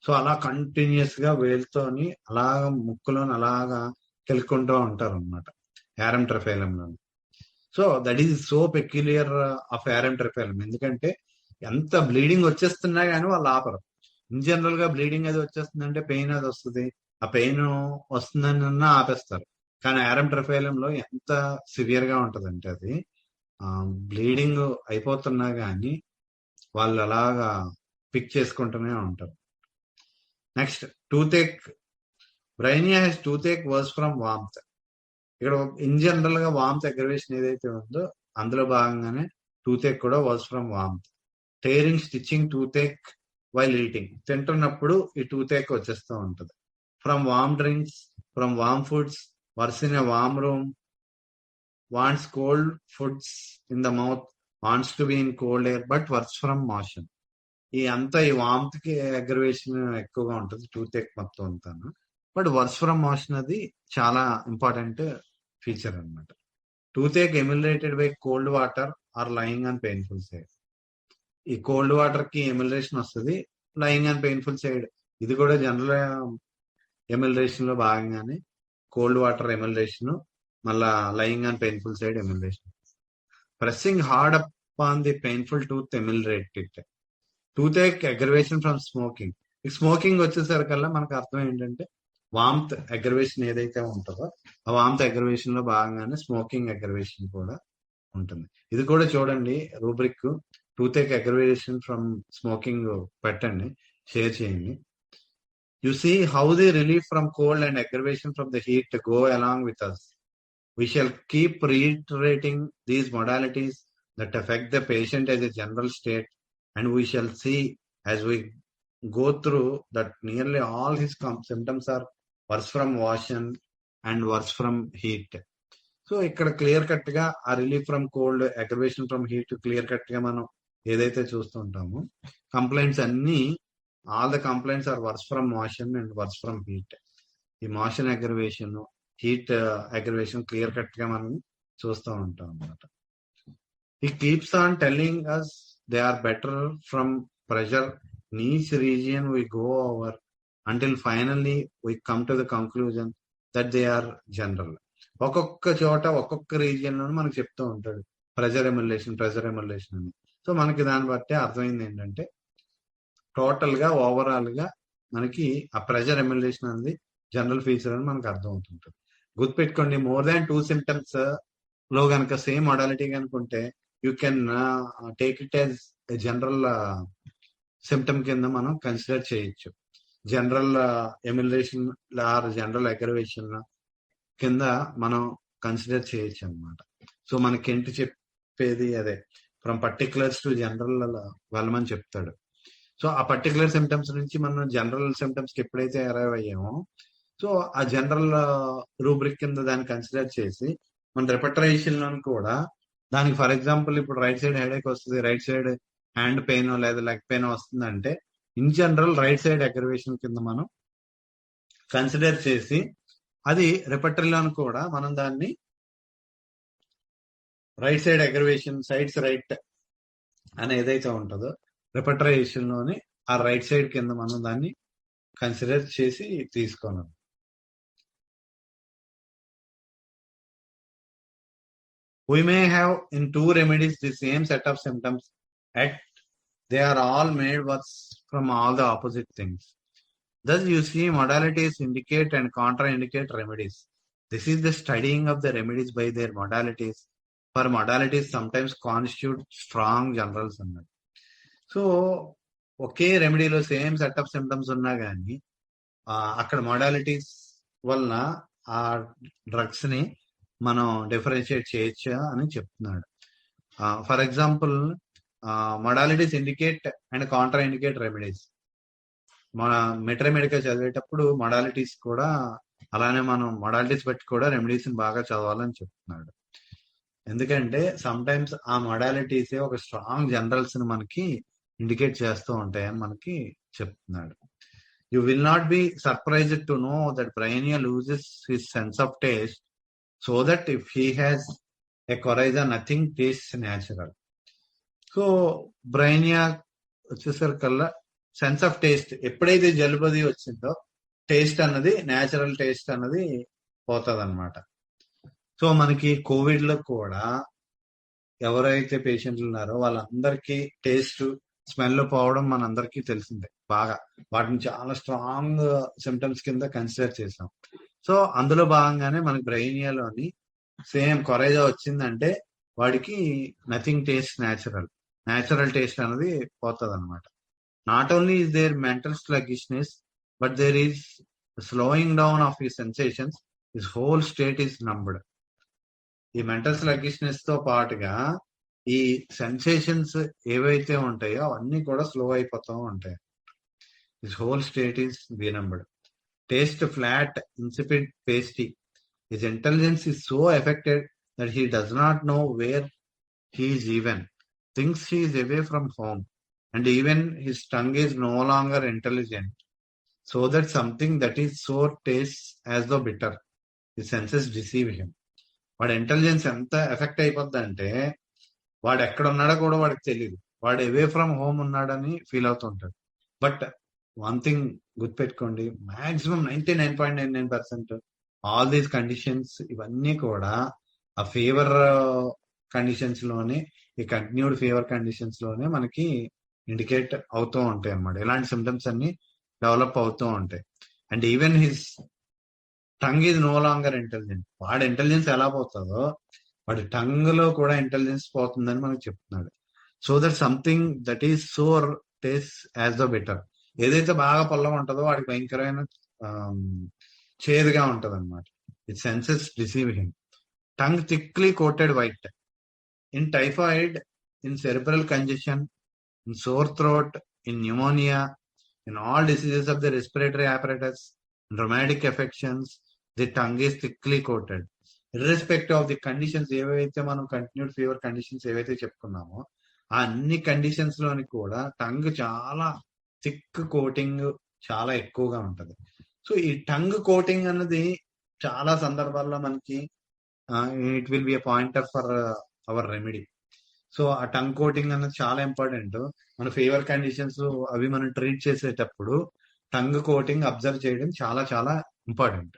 సో అలా కంటిన్యూస్ గా వేలుతోని అలాగా ముక్కులోని అలాగా కెలుక్కుంటూ ఉంటారు అనమాట ఆరమ్ ట్రిఫైలం లో. So that is so peculiar of Arum triphyllum. ఎందుకంటే ఎంత బ్లీడింగ్ వచ్చేస్తున్నా కానీ వాళ్ళు ఆపరు. ఇన్ జనరల్ గా బ్లీడింగ్ అది వచ్చేస్తుందంటే పెయిన్ అది వస్తుంది, ఆ పెయిన్ వస్తుందని ఆపేస్తారు. కానీ ఆరమ్ ట్రిఫైలం లో ఎంత సివియర్ గా ఉంటదంటే అది బ్లీడింగ్ అయిపోతున్నా కానీ వాళ్ళు అలాగా పిక్ చేసుకుంటూనే ఉంటారు. Next toothache. Bryonia has toothache worse from warmth. ఇక్కడ ఇన్ జనరల్ గా వామ్త్ అగ్రవేషన్ ఏదైతే ఉందో అందులో భాగంగానే టూతేక్ కూడా worse from warmth. Tearing, stitching toothache while eating. తింటున్నప్పుడు ఈ టూతేక్ వచ్చేస్తూ ఉంటుంది. From warm drinks, from warm foods, worse in a warm room, wants cold foods in the mouth, wants to be in cold air, but worse from motion. ఈ అంతా ఈ వామ్త్ కి అగ్రవేషన్ ఎక్కువగా ఉంటుంది టూతేక్ మొత్తం అంతా. బట్ వర్స్ ఫ్రమ్ మోషన్ అది చాలా ఇంపార్టెంట్ ఫీచర్ అనమాట. Toothache ameliorated by cold water or lying on painful side. ఈ కోల్డ్ వాటర్ కి ఎమ్యులరేషన్ వస్తుంది, లయింగ్ ఆన్ పెయిన్ఫుల్ సైడ్. ఇది కూడా జనరల్ ఎమ్యులరేషన్ లో భాగంగానే కోల్డ్ వాటర్ ఎమ్యులరేషన్, మళ్ళా lying on painful side amelioration. Pressing hard up on the painful tooth ameliorated. Toothache aggravation from smoking. ఈ స్మోకింగ్ వచ్చేసరికల్లా మనకు అర్థం ఏంటంటే వామ్త్ అగ్రవేషన్ ఏదైతే ఉంటుందో ఆ వామ్త్ అగ్రవేషన్ లో భాగంగానే స్మోకింగ్ అగ్రవేషన్ కూడా ఉంటుంది. ఇది కూడా చూడండి rubric. Toothache aggravation from smoking పెట్టండి, షేర్ చేయండి. You see how the relief from cold and aggravation from the heat go along with us. We shall keep reiterating these modalities that affect the patient as a general state, and we shall see as we go through that nearly all his symptoms are worse from motion and worse from heat. So ఇక్కడ క్లియర్ కట్ గా ఆ relief from cold, aggravation from heat clear cut గా మనం ఏదైతే చూస్తుంటామో కంప్లైంట్స్ అన్ని, all the complaints are worse from motion and worse from heat. ఈ motion aggravation, heat aggravation clear cut గా మనం చూస్తూ ఉంటాం అన్నమాట. He keeps on telling us they are better from pressure in each region we go over until finally we come to the conclusion that they are general. ఒక్కొక్క చోట ఒక్కొక్క రీజియన్ లో మనకు చెప్తూ ఉంటాడు ప్రెజర్ ఎమ్యులేషన్ అని. సో మనకి దాన్ని బట్టి అర్థమైంది ఏంటంటే టోటల్ గా ఓవరాల్ గా మనకి ఆ ప్రెజర్ ఎమ్యులేషన్ అనేది జనరల్ ఫీచర్ అని మనకు అర్థం అవుతుంటుంది. గుర్తుపెట్టుకోండి, మోర్ దాన్ 2 సిమ్టమ్స్ లో కనుక సేమ్ మోడాలిటీ కనుకుంటే you can take it as general symptom కింద మనం కన్సిడర్ చేయొచ్చు. General amelioration or general aggravation కింద మనం కన్సిడర్ చేయొచ్చు అనమాట. సో మనకి ఏంటి చెప్పేది అదే, ఫ్రమ్ పర్టికులర్స్ టు జనరల్ వెళ్ళమని చెప్తాడు. సో ఆ పర్టికులర్ సిమ్టమ్స్ నుంచి మనం జనరల్ సిమ్టమ్స్ కి ఎప్పుడైతే అరైవ్ అయ్యామో, సో ఆ జనరల్ రూబ్రిక్ కింద దాన్ని కన్సిడర్ చేసి మన రిపటరైజేషన్ లో కూడా దానికి, ఫర్ ఎగ్జాంపుల్ ఇప్పుడు రైట్ సైడ్ హెడేక్ వస్తుంది, రైట్ సైడ్ హ్యాండ్ పెయిన్ లేదా లెగ్ పెయిన్ వస్తుందంటే in general right side aggravation కింద మనం కన్సిడర్ చేసి అది రిపటరీలోని కూడా మనం దాన్ని right side aggravation sides right అని ఏదైతే ఉంటుందో రిపటరైజేషన్ లోని ఆ రైట్ సైడ్ కింద మనం దాన్ని కన్సిడర్ చేసి తీసుకోవాలి. We may have in two remedies the same set of symptoms, yet they are all made worse from all the opposite things. Thus, you see, modalities indicate and contraindicate remedies. This is the studying of the remedies by their modalities. For modalities sometimes constitute strong generals. So, ఒకే రెమెడీలో సేమ్ సెట్ ఆఫ్ సిమ్టమ్స్ ఉన్నా కానీ అక్కడ మొడాలిటీస్ వలన ఆ డ్రగ్స్ ని మనం డిఫరెన్షియేట్ చేయొచ్చు అని చెప్తున్నాడు. For example modalities indicate and Contra indicate remedies. మన మెడికల్ చదివేటప్పుడు మొడాలిటీస్ కూడా అలానే మనం మొడాలిటీస్ బట్టి కూడా రెమెడీస్ బాగా చదవాలని చెప్తున్నాడు. ఎందుకంటే సమ్ టైమ్స్ ఆ మొడాలిటీసే ఒక స్ట్రాంగ్ జనరల్స్ ని మనకి ఇండికేట్ చేస్తూ ఉంటాయని మనకి చెప్తున్నాడు. You will not be surprised to know that Bryonia loses his sense of taste so that if he has a coryza nothing taste natural. So Bryonia వచ్చేసరికల్లా సెన్స్ ఆఫ్ టేస్ట్ ఎప్పుడైతే జలుబది వచ్చిందో టేస్ట్ అన్నది న్యాచురల్ టేస్ట్ అన్నది పోతుంది అనమాట. సో మనకి కోవిడ్ లో కూడా ఎవరైతే పేషెంట్లు ఉన్నారో వాళ్ళందరికీ టేస్ట్ స్మెల్ పోవడం మనందరికీ తెలిసిందే. బాగా వాటిని చాలా స్ట్రాంగ్ సిమ్టమ్స్ కింద కన్సిడర్ చేసాం. సో అందులో భాగంగానే మనకి బ్రెయినియాలోని సేమ్ కొరైజా వచ్చిందంటే వాడికి నథింగ్ టేస్ట్ న్యాచురల్ టేస్ట్ అనేది పోతుంది అనమాట. Not only is there mental sluggishness but there is slowing down of ఈ sensations, his whole state is numbed. ఈ మెంటల్ స్లగ్గిష్నెస్ తో పాటుగా ఈ సెన్సేషన్స్ ఏవైతే ఉంటాయో అవన్నీ కూడా స్లో అయిపోతూ ఉంటాయి. His whole state is benumbed. Taste flat, insipid, pasty. His intelligence is so affected that he does not know where he is even. Thinks he is away from home and even his tongue is no longer intelligent. So that something that is sour taste as though bitter. His senses deceive him. వాడి ఇంటెలిజెన్స్ ఎంత ఎఫెక్ట్ అయిపోద్ది అంటే వాడు ఎక్కడ ఉన్నాడో కూడా వాడికి తెలియదు. వాడు అవే ఫ్రమ్ హోమ్ ఉన్నాడని ఫీల్ అవుతుంటాడు. బట్ వన్ థింగ్ గుర్తుపెట్టుకోండి, మాక్సిమం 99.99% ఆల్ దీస్ కండిషన్స్ ఇవన్నీ కూడా ఆ ఫీవర్ కండిషన్స్ లోనే, ఈ కంటిన్యూడ్ ఫీవర్ కండిషన్స్ లోనే మనకి ఇండికేట్ అవుతూ ఉంటాయి అన్నమాట. ఇలాంటి సిమ్టమ్స్ అన్ని డెవలప్ అవుతూ ఉంటాయి. And even his tongue is no longer intelligent. వాడి ఇంటెలిజెన్స్ ఎలా పోతుందో వాడి టంగ్ లో కూడా ఇంటెలిజెన్స్ పోతుందని మనకు చెప్తున్నాడు. So that something that is sour taste as the better. ఏదైతే బాగా పొల్లగా ఉంటుందో వాడికి భయంకరమైన చేదుగా ఉంటది అనమాట. It senses deceive him. Tongue thickly coated white. In typhoid, in cerebral congestion, in sore throat, in pneumonia, in all diseases of the respiratory apparatus, in rheumatic affections, the tongue is thickly coated. Irrespective of the conditions ఏవైతే మనం కంటిన్యూడ్ ఫీవర్ కండిషన్స్ ఏవైతే చెప్పుకున్నామో ఆ అన్ని కండిషన్స్ లోని కూడా టంగ్ చాలా థిక్ కోటింగ్ చాలా ఎక్కువగా ఉంటది. సో ఈ టంగ్ కోటింగ్ అన్నది చాలా సందర్భాల్లో మనకి it will be a pointer for hour remedy. So ఆ టంగ్ కోటింగ్ అన్నది చాలా ఇంపార్టెంట్. మన ఫీవర్ కండిషన్స్ అవి మనం ట్రీట్ చేసేటప్పుడు టంగ్ కోటింగ్ అబ్జర్వ్ చేయడం చాలా చాలా ఇంపార్టెంట్.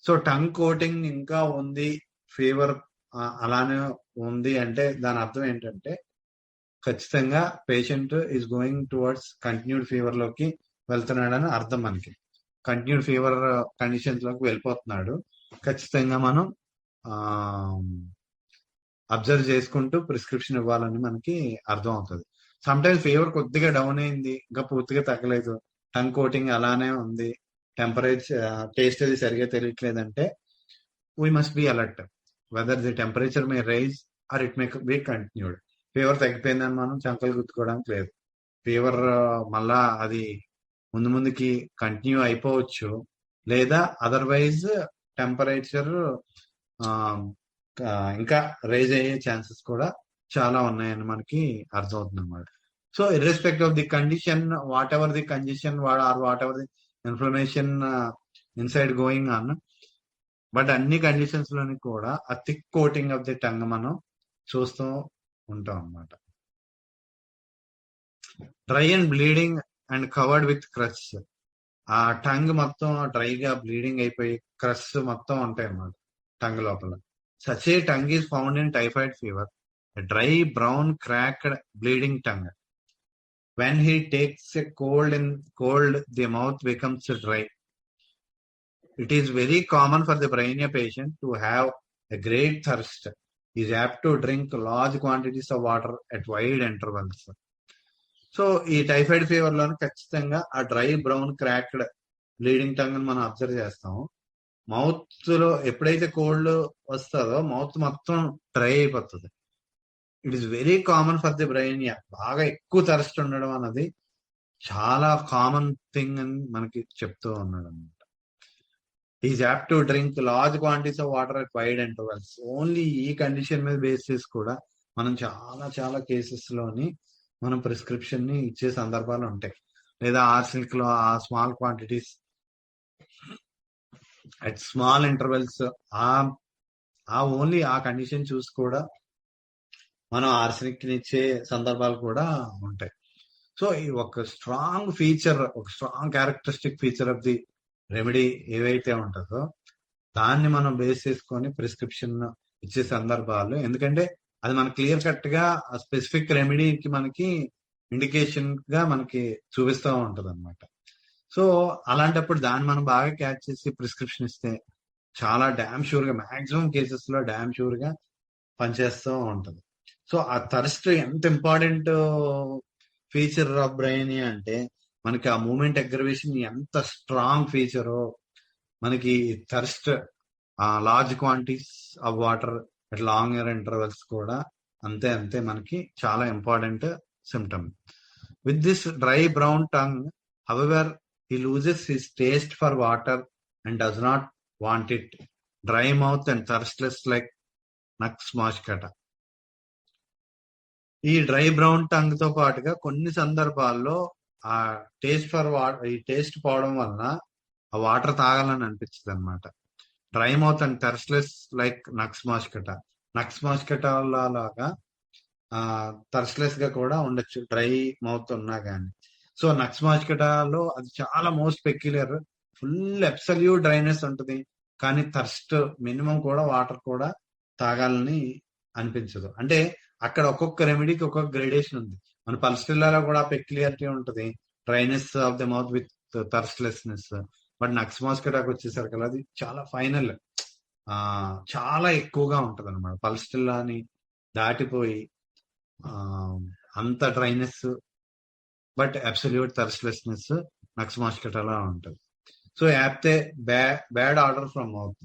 సో టంగ్ కోటింగ్ ఇంకా ఉంది, ఫీవర్ అలానే ఉంది అంటే దాని అర్థం ఏంటంటే ఖచ్చితంగా patient is going towards continued fever లోకి వెళ్తున్నాడని అర్థం. మనకి కంటిన్యూడ్ ఫీవర్ కండిషన్స్ లోకి వెళ్ళిపోతున్నాడు. ఖచ్చితంగా మనం అబ్జర్వ్ చేసుకుంటూ ప్రిస్క్రిప్షన్ ఇవ్వాలని మనకి అర్థం అవుతుంది. సమ్ టైమ్స్ ఫీవర్ కొద్దిగా డౌన్ అయింది, ఇంకా పూర్తిగా తగ్గలేదు, టంగ్ కోటింగ్ అలానే ఉంది, టెంపరేచర్ టేస్ట్ అది సరిగా తెలియట్లేదంటే we must be alert whether the temperature may rise or it may be continued. Fever తగ్గిపోయిందని మనం చంకలు గుర్తుకోవడానికి లేదు. ఫీవర్ మళ్ళా అది ముందుకి కంటిన్యూ అయిపోవచ్చు, లేదా అదర్వైజ్ టెంపరేచర్ ఇంకా రైజ్ అయ్యే ఛాన్సెస్ కూడా చాలా ఉన్నాయని మనకి అర్థమవుతుంది అన్నమాట. So irrespective of the condition, whatever the condition or whatever the inflammation inside going on, but అన్ని కండిషన్స్ లోని కూడా ఆ thick coating of the tongue మనం చూస్తూ ఉంటాం అన్నమాట. Dry and bleeding and covered with crush, ఆ టంగ్ మొత్తం డ్రైగా బ్లీడింగ్ అయిపోయి క్రష్ మొత్తం ఉంటాయి అన్నమాట టంగ్ లోపల. Such a tongue is found in typhoid fever, dry brown cracked bleeding tongue. When he takes a cold, the mouth becomes dry. It is very common for the brainia patient to have a great thirst. He is apt to drink large quantities of water at wide intervals. So ఈ టైఫాయిడ్ ఫీవర్ లోని ఖచ్చితంగా ఆ dry brown cracked bleeding tongue అని మనం అబ్జర్వ్ చేస్తాము. మౌత్ లో ఎప్పుడైతే కోల్డ్ వస్తుందో మౌత్ మొత్తం డ్రై అయిపోతుంది. It is very common for the Bryonia. బాగా ఎక్కువ థర్స్ట్ ఉండడం అన్నది చాలా కామన్ థింగ్ అని మనకి చెప్తూ ఉన్నాడు అనమాట. Is app to drink large quantities of water at wide intervals. Only ఈ కండిషన్ మీద బేసిస్ కూడా మనం చాలా కేసెస్ లోని మనం ప్రిస్క్రిప్షన్ ని ఇచ్చే సందర్భాలు ఉంటాయి. లేదా ఆర్సినిక్ లో ఆ small quantities at small intervals, ఆ ఓన్లీ ఆ కండిషన్ చూసి కూడా మనం ఆర్సెనిక్ ఇచ్చే సందర్భాలు కూడా ఉంటాయి. సో ఈ ఒక స్ట్రాంగ్ ఫీచర్, ఒక strong characteristic feature of the remedy ఏవైతే ఉంటుందో దాన్ని మనం బేస్ చేసుకొని ప్రిస్క్రిప్షన్ ఇచ్చే సందర్భాలు, ఎందుకంటే అది మన క్లియర్ కట్ గా స్పెసిఫిక్ రెమెడీకి మనకి ఇండికేషన్ గా మనకి చూపిస్తూ ఉంటది అనమాట. సో అలాంటప్పుడు దాన్ని మనం బాగా క్యాచ్ చేసి ప్రిస్క్రిప్షన్ ఇస్తే చాలా డ్యామ్ షూర్ గా, మాక్సిమం కేసెస్ లో డ్యామ్ షూర్ గా పనిచేస్తూ ఉంటది. సో ఆ థర్స్ట్ ఎంత ఇంపార్టెంట్ ఫీచర్ ఆఫ్ బ్రెయిన్ అంటే మనకి ఆ మూమెంట్ అగ్రవేషన్ ఎంత స్ట్రాంగ్ ఫీచరో, మనకి thirst large quantities of water at longer intervals కూడా అంతే మనకి చాలా important symptom. With this dry brown tongue, however, he loses his taste for water and does not want it. Dry mouth and thirstless like nux moscata. ఈ డ్రై బ్రౌన్ టంగ్ తో పాటుగా కొన్ని సందర్భాల్లో ఆ టేస్ట్ ఫర్ వాటర్, ఈ టేస్ట్ పోవడం వలన ఆ వాటర్ తాగాలని అనిపించదు అనమాట. Dry mouth and thirstless like Nux moschata. Nux moschata లాగా థర్స్ట్లెస్ గా కూడా ఉండొచ్చు డ్రై మౌత్ ఉన్నా కానీ. సో నక్స్ మాస్కటాలో అది చాలా most peculiar. Full absolute dryness ఉంటుంది, కానీ థర్స్ట్ మినిమం కూడా వాటర్ కూడా తాగాలని అనిపించదు. అంటే అక్కడ ఒక్కొక్క రెమెడీకి ఒక్కొక్క గ్రేడేషన్ ఉంది. మన పల్స్టిల్లాలో కూడా పెక్యులారిటీ ఉంటుంది, dryness of the mouth with thirstlessness. But Nux మాస్కటాకి వచ్చేసరికి అది చాలా ఫైనల్, చాలా ఎక్కువగా ఉంటది అనమాట. పల్స్టిల్లాని దాటిపోయి అంత dryness but absolute thirstlessness Nux మాస్కటాలో ఉంటుంది. So aphthae bad odour from mouth.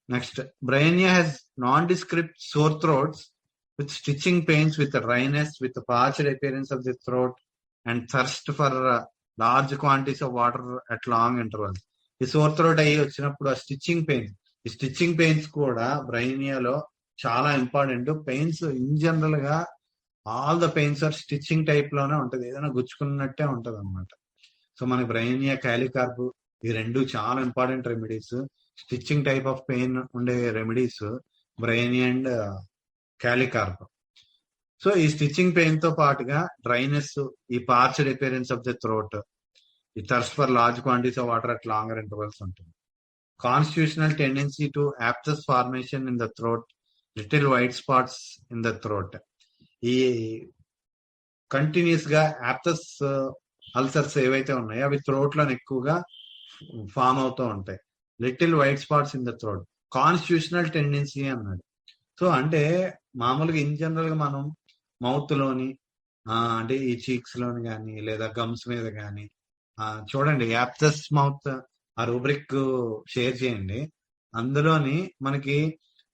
Next, Bryonia has nondescript sore throats with stitching pains, with dryness, with parched appearance of the throat and thirst for large quantities of water at long intervals. ఈ సోర్ థ్రోట్ అయ్యి వచ్చినప్పుడు ఆ స్టిచ్చింగ్ పెయిన్స్, ఈ స్టిచ్చింగ్ పెయిన్స్ కూడా బ్రైనియాలో చాలా ఇంపార్టెంట్. పెయిన్స్ ఇన్ జనరల్ గా all the pains are stitching type లోనే ఉంటది, ఏదైనా గుచ్చుకున్నట్టే ఉంటది అనమాట. సో మనకి బ్రైనియా, కాలికార్ప్ ఈ రెండు చాలా ఇంపార్టెంట్ remedies. Stitching type of pain ఉండే remedies Bryonia and Kali carb. So ఈ స్టిచ్చింగ్ పెయిన్ తో పాటుగా డ్రైనెస్, ఈ parched appearance of the throat, ఈ thirst for large quantities of water at longer intervals ఉంటుంది. Constitutional tendency to aphthous formation in the throat, little white spots in the throat. ఈ కంటిన్యూస్ గా యాప్టస్ అల్సర్స్ ఏవైతే ఉన్నాయో అవి థ్రోట్ లో ఎక్కువగా ఫామ్ అవుతూ ఉంటాయి. Little white spots in the throat, constitutional tendency అన్నాడు. సో అంటే మామూలుగా ఇన్ జనరల్ గా మనం మౌత్ లోని అంటే ఈ చీక్స్ లోని కానీ లేదా గమ్స్ మీద కానీ చూడండి, యాప్టస్ మౌత్ ఆ రూబ్రిక్ షేర్ చేయండి. అందులోని మనకి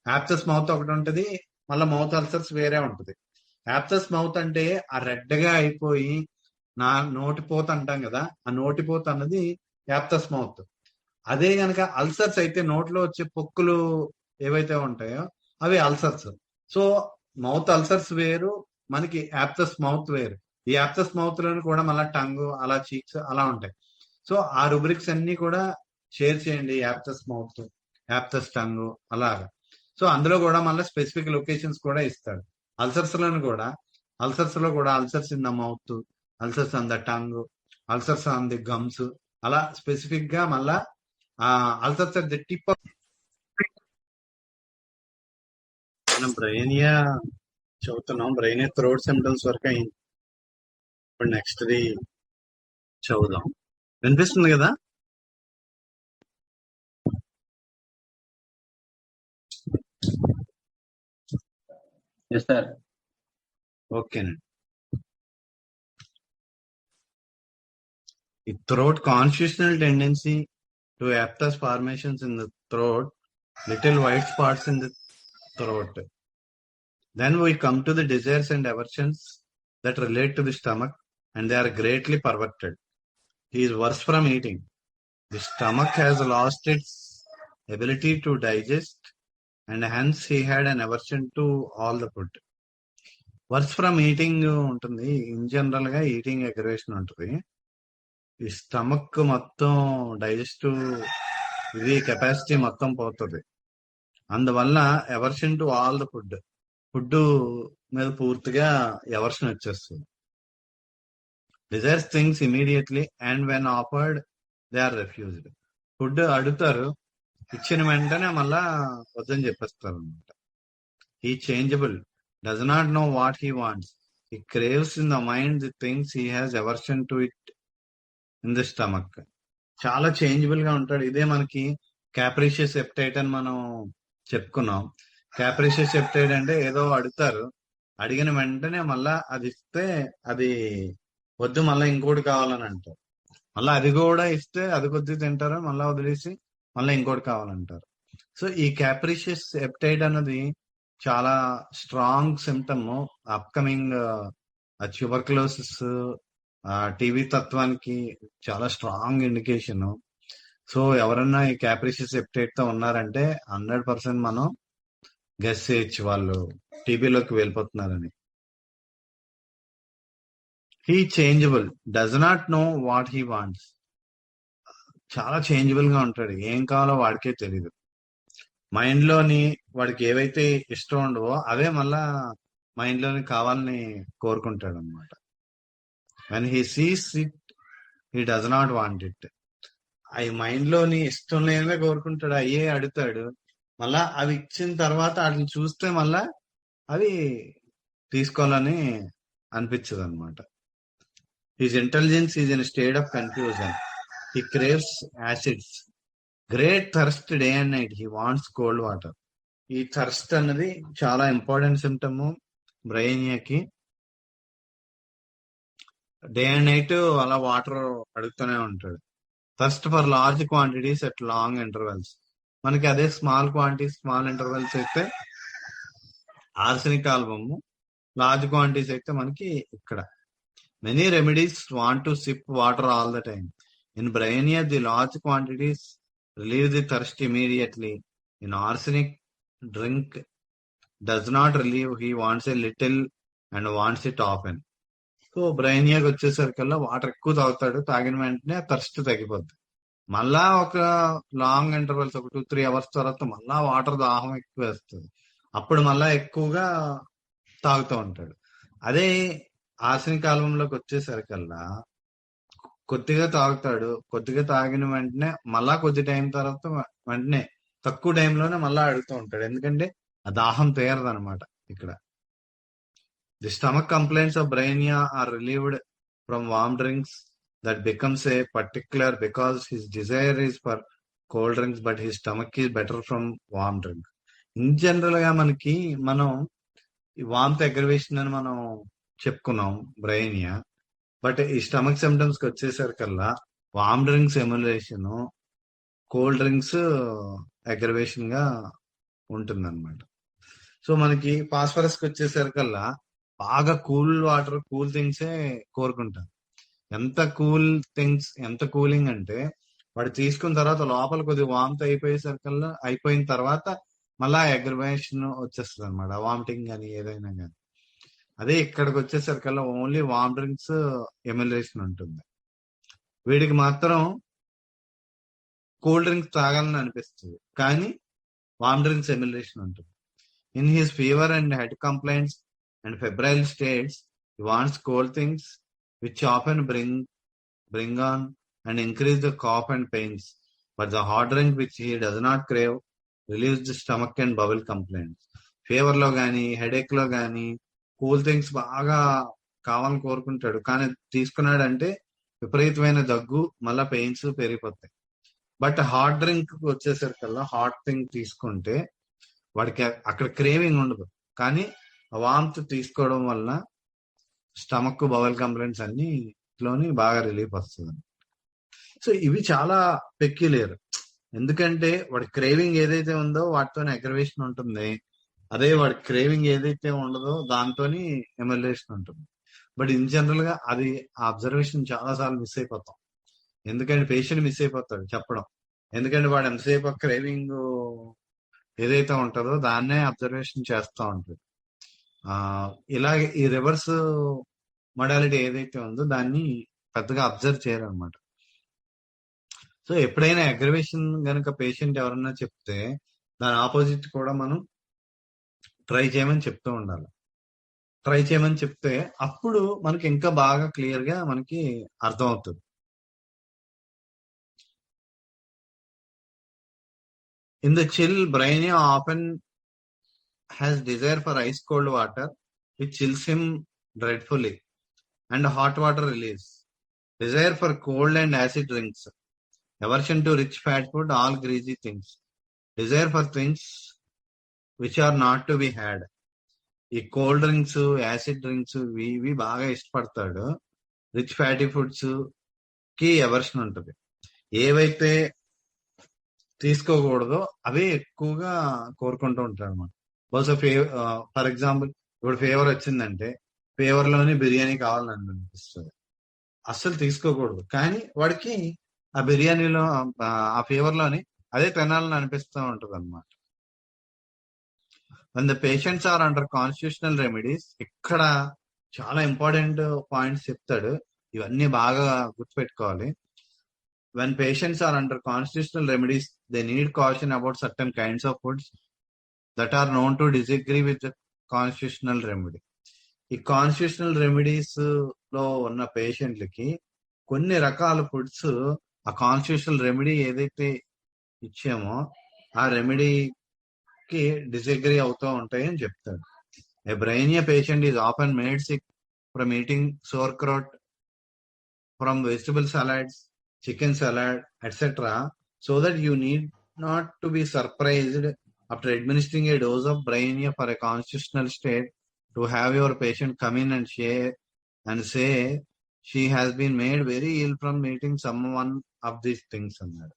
యాప్టస్ మౌత్ ఒకటి ఉంటది, మళ్ళీ మౌత్ అల్సర్స్ వేరే ఉంటది. యాప్టస్ మౌత్ అంటే ఆ రెడ్ గా అయిపోయి నోటిపోత అంటాం కదా, ఆ నోటిపోత అన్నది యాప్టస్ మౌత్. అదే గనక అల్సర్స్ అయితే నోట్లో వచ్చే పొక్కులు ఏవైతే ఉంటాయో అవి అల్సర్స్. సో మౌత్ అల్సర్స్ వేరు, మనకి యాప్టస్ మౌత్ వేరు. ఈ యాప్సస్ మౌత్ లోని కూడా మళ్ళీ టంగ్, అలా చీక్స్ అలా ఉంటాయి. సో ఆ రుబ్రిక్స్ అన్ని కూడా షేర్ చేయండి. యాప్సస్ మౌత్, యాప్సస్ టంగ్ అలాగా. సో అందులో కూడా మళ్ళీ స్పెసిఫిక్ లొకేషన్స్ కూడా ఇస్తాడు. అల్సర్స్ లోని కూడా, అల్సర్స్ లో కూడా ulcers in the mouth, ulcers on the tongue, ulcers on the gums, అలా స్పెసిఫిక్ గా మళ్ళా ulcers at the tip of. మనం బ్రెయినియా చదువుతున్నాం. బ్రెయినియా థ్రోట్ సిమ్టమ్స్ వరకు అయింది. ఇప్పుడు నెక్స్ట్ ది చదువుదాం. వినిపిస్తుంది కదా? Yes sir. ఓకేనండి. ఈ throat constitutional tendency to aphthous formations in the throat, little white spots in the throat. Then we come to the desires and aversions that relate to the stomach, and they are greatly perverted. He is worse from eating. The stomach has lost its ability to digest, and hence he had an aversion to all the food. Worse from eating ఉంటుంది. ఇన్ జనరల్ గా ఈటింగ్ అగ్రేషన్ ఉంటుంది. ఈ స్టమక్ మొత్తం డైజెస్టివ్ ఇది కెపాసిటీ మొత్తం పోతుంది. అందువల్ల aversion to all the food, food మీద పూర్తిగా ఎవర్షన్ వచ్చేస్తుంది. Desires things immediately and when offered they are refused. Food అడుగుతారు, ఇచ్చిన వెంటనే మళ్ళా వద్దని చెప్పేస్తారు అనమాట. ఈ changeable, does not know what he wants. He craves in the mind the things he has aversion to it in the stomach. చాలా చేంజబుల్ గా ఉంటాడు. ఇదే మనకి క్యాప్రిషియస్ ఎప్టైట్ అని మనం చెప్పుకున్నాం. క్యాప్రిషియస్ ఎప్టైట్ అంటే ఏదో అడుగుతారు, అడిగిన వెంటనే మళ్ళా అది ఇస్తే అది వద్దు, మళ్ళీ ఇంకోటి కావాలని అంటారు. మళ్ళీ అది కూడా ఇస్తే అది కొద్ది తింటారు, మళ్ళీ వదిలేసి మళ్ళీ ఇంకోటి కావాలంటారు. సో ఈ క్యాప్రిషియస్ ఎప్టైట్ అన్నది చాలా strong symptom. Upcoming tuberculosis, TV తత్వానికి చాలా స్ట్రాంగ్ ఇండికేషన్. సో ఎవరన్నా ఈ క్యాప్రిషియస్ ఎప్టైట్ తో ఉన్నారంటే 100% మనం గెస్ చేయొచ్చు వాళ్ళు టీబీలోకి వెళ్ళిపోతున్నారని. He changeable, does not know what he wants. చాలా చేంజబుల్ గా ఉంటాడు, ఏం కావాలో వాడికే తెలియదు. మైండ్ లోని వాడికి ఏవైతే ఇష్టం ఉండవో అవే మళ్ళా మైండ్ లోని కావాలని కోరుకుంటాడు అనమాట. When he sees it he does not want it. అవి మైండ్ లోని ఇష్టం లేనివే కోరుకుంటాడు, అయ్యే అడుగుతాడు. మళ్ళా అవి ఇచ్చిన తర్వాత వాటిని చూస్తే మళ్ళా అవి తీసుకోవాలని అనిపించదు అనమాట. His intelligence is in state of confusion. He craves acids. Great thirst day and night. He wants cold water. ఈ థర్స్ట్ అన్నది చాలా ఇంపార్టెంట్ సిమ్టమ్ బ్రెయినియాకి. డే అండ్ నైట్ అలా వాటర్ అడుగుతూనే ఉంటాడు. Thirst for large quantities at long intervals. మనకి అదే స్మాల్ క్వాంటిటీస్, స్మాల్ ఇంటర్వెల్స్ అయితే ఆర్సెనిక్ ఆల్బమ్, లార్జ్ క్వాంటిటీస్ అయితే మనకి ఇక్కడ. Many remedies want to sip water all the time. In Bryonia the large quantities relieve the thirst immediately. In arsenic, drink does not relieve. He wants a little and wants it often. So బ్రెయినియాకి వచ్చేసరికల్లా వాటర్ ఎక్కువ తాగుతాడు, తాగిన వెంటనే థర్స్ట్ తగ్గిపోద్ది. మళ్ళా ఒక లాంగ్ ఇంటర్వెల్స్, ఒక 2-3 అవర్స్ తర్వాత మళ్ళా వాటర్ దాహం ఎక్కువ వేస్తుంది. అప్పుడు మళ్ళా ఎక్కువగా తాగుతూ ఉంటాడు. అదే ఆర్సెనిక్ ఆల్బంలోకి వచ్చేసరికల్లా కొద్దిగా తాగుతాడు, కొద్దిగా తాగిన వెంటనే మళ్ళా కొద్ది టైం తర్వాత వెంటనే తక్కువ టైంలోనే మళ్ళా అడుగుతూ ఉంటాడు, ఎందుకంటే ఆ దాహం తీరదు అనమాట ఇక్కడ. The stomach complaints of Bryonia are relieved from warm drinks that becomes a particular because his desire is for cold drinks but his stomach is better from warm drink. In general గా మనకి మనం ఈ వార్మ్త్ అగ్రవేషన్ అని మనం చెప్పుకున్నాం బ్రెయినియా. బట్ ఈ స్టమక్ సిమ్టమ్స్ కి వచ్చేసరికల్లా warm drinks amelioration, cold drinks aggravation గా ఉంటుంది అనమాట. సో మనకి ఫాస్ఫరస్ కి వచ్చేసరికల్లా బాగా కూల్ వాటర్, కూల్ థింగ్సే కోరుకుంటాం. ఎంత కూల్ థింగ్స్, ఎంత కూలింగ్ అంటే వాడు తీసుకున్న తర్వాత లోపల కొద్దిగా వామిట్ అయిపోయేసరికల్లా అయిపోయిన తర్వాత మళ్ళా అగ్రవేషన్ వచ్చేస్తుంది అనమాట, వామిటింగ్ కానీ ఏదైనా కానీ. అదే ఇక్కడికి వచ్చేసరికల్లా ఓన్లీ వామ్ డ్రింక్స్ ఎమ్యులేషన్ ఉంటుంది. వీడికి మాత్రం కూల్ డ్రింక్స్ తాగాలని అనిపిస్తుంది, కానీ వామ్ డ్రింక్స్ ఎమ్యులేషన్ ఉంటుంది. In his fever and head complaints and febrile states he wants cold things which often bring on and increase the cough and pains, but the hot drink which he does not crave relieves the stomach and bowel complaints. Fever లో గానీ హెడేక్ లో గానీ కూల్ థింగ్స్ బాగా కావాలని కోరుకుంటాడు, కానీ తీసుకున్నాడంటే విపరీతమైన దగ్గు, మళ్ళా పెయిన్స్ పెరిగిపోతాయి. బట్ హాట్ డ్రింక్ వచ్చేసరికల్లా హాట్ థింగ్ తీసుకుంటే వాడికి అక్కడ క్రేవింగ్ ఉండదు, కానీ వామ్త్ తీసుకోవడం వల్ల స్టమక్ బవల్ కంప్లైంట్స్ అన్నిలోని బాగా రిలీఫ్ వస్తుంది. సో ఇవి చాలా పెక్యులియర్, ఎందుకంటే వాడి క్రేవింగ్ ఏదైతే ఉందో వాటితోనే అగ్రవేషన్ ఉంటుంది, అదే వాడి క్రేవింగ్ ఏదైతే ఉండదో దాంతోని ఎమల్యూషన్ ఉంటుంది. బట్ ఇన్ జనరల్ గా అది ఆ అబ్జర్వేషన్ చాలా సార్లు మిస్ అయిపోతాం, ఎందుకంటే పేషెంట్ మిస్ అయిపోతాడు చెప్పడం, ఎందుకంటే వాడు ఎంతసేపు క్రేవింగ్ ఏదైతే ఉంటుందో దాన్నే అబ్జర్వేషన్ చేస్తూ ఉంటాడు. ఇలాగే ఈ రివర్స్ మొడాలిటీ ఏదైతే ఉందో దాన్ని పెద్దగా అబ్జర్వ్ చేయరు అనమాట. సో ఎప్పుడైనా అగ్రవేషన్ గనక పేషెంట్ ఎవరన్నా చెప్తే దాని ఆపోజిట్ కూడా మనం ట్రై చేయమని చెప్తూ ఉండాలి. ట్రై చేయమని చెప్తే అప్పుడు మనకి ఇంకా బాగా క్లియర్ గా మనకి అర్థం అవుతుంది. In the chill, Brainia often has desire for ice cold water, which chills him dreadfully, and hot water release. Desire for cold and acid drinks. Aversion to rich fat food, all greasy things. Desire for things which are not to be had. ఈ కోల్డ్ డ్రింక్స్, యాసిడ్ డ్రింక్స్ ఇవి బాగా ఇష్టపడతాడు. రిచ్ ఫ్యాటీ ఫుడ్స్ కి ఎవర్షన్ ఉంటుంది. ఏవైతే తీసుకోకూడదో అవే ఎక్కువగా కోరుకుంటూ ఉంటాడు అనమాట. బహుశా ఫర్ ఎగ్జాంపుల్ ఇప్పుడు ఫేవర్ వచ్చిందంటే ఫేవర్ లోని బిర్యానీ కావాలని అనిపిస్తుంది, అస్సలు తీసుకోకూడదు, కానీ వాడికి ఆ బిర్యానీలో ఆ ఫేవర్ లోని అదే తినాలని అనిపిస్తూ ఉంటుంది అనమాట. when the patients are under constitutional remedies, ఇక్కడ చాలా ఇంపార్టెంట్ పాయింట్స్ చెప్తాడు, ఇవన్నీ బాగా గుర్తుపెట్టుకోవాలి. when patients are under constitutional remedies, they need caution about certain kinds of foods that are known to disagree with the constitutional remedy. ఈ కాన్స్టిట్యూషనల్ రెమెడీస్ లో ఉన్న పేషెంట్లకి కొన్ని రకాల ఫుడ్స్ ఆ కాన్స్టిట్యూషనల్ రెమెడీ ఏదైతే ఇచ్చామో ఆ రెమెడీకి డిసగ్రీ అవుతూ ఉంటాయని చెప్తాడు. A Bryonia patient is often made sick from eating sauerkraut, from vegetable salads, chicken salad, etc., so that you need not to be surprised after administering a dose of Brainia for a constitutional state to have your patient come in and share and say she has been made very ill from eating some one of these things అన్నాడు.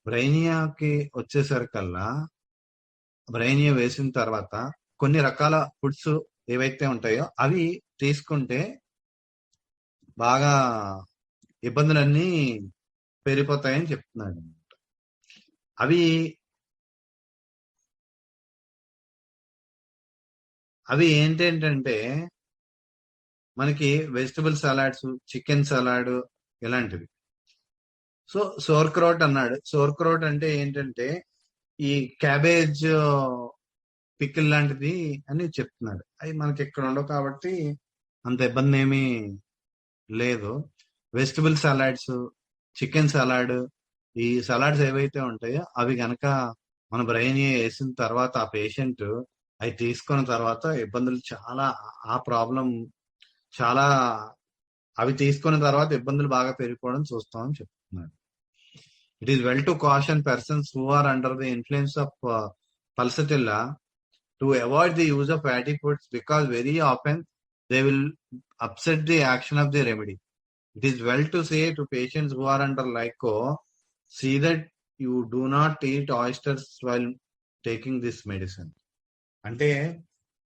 బ్రైనియాకి వచ్చేసరికల్లా బ్రైనియా వేసిన తర్వాత కొన్ని రకాల ఫుడ్స్ ఏవైతే ఉంటాయో అవి తీసుకుంటే బాగా ఇబ్బందులన్నీ పెరిగిపోతాయని చెప్తున్నాడు. అవి ఏంటంటే మనకి వెజిటబుల్ సలాడ్స్, చికెన్ సలాడ్ ఇలాంటివి. సో sauerkraut అన్నాడు. sauerkraut అంటే ఏంటంటే ఈ క్యాబేజ్ పికిల్ లాంటిది అని చెప్తున్నాడు. అవి మనకి ఇక్కడ ఉండవు కాబట్టి అంత ఇబ్బంది ఏమీ లేదు. వెజిటబుల్ సలాడ్స్, చికెన్ సలాడ్, ఈ సలాడ్స్ ఏవైతే ఉంటాయో అవి గనక మన బ్రెయిన్ వేసిన తర్వాత ఆ పేషెంట్ అవి తీసుకున్న తర్వాత ఇబ్బందులు చాలా, ఆ ప్రాబ్లం చాలా, అవి తీసుకున్న తర్వాత ఇబ్బందులు బాగా పెరిగిపోవడం చూస్తామని చెప్తున్నాడు. It is well to caution persons who are under the influence of pulsatilla to avoid the use of fatty foods because very often they will upset the action of the remedy. It is well to say to patients who are under LICO, see that you do not eat oysters while taking this medicine. అంటే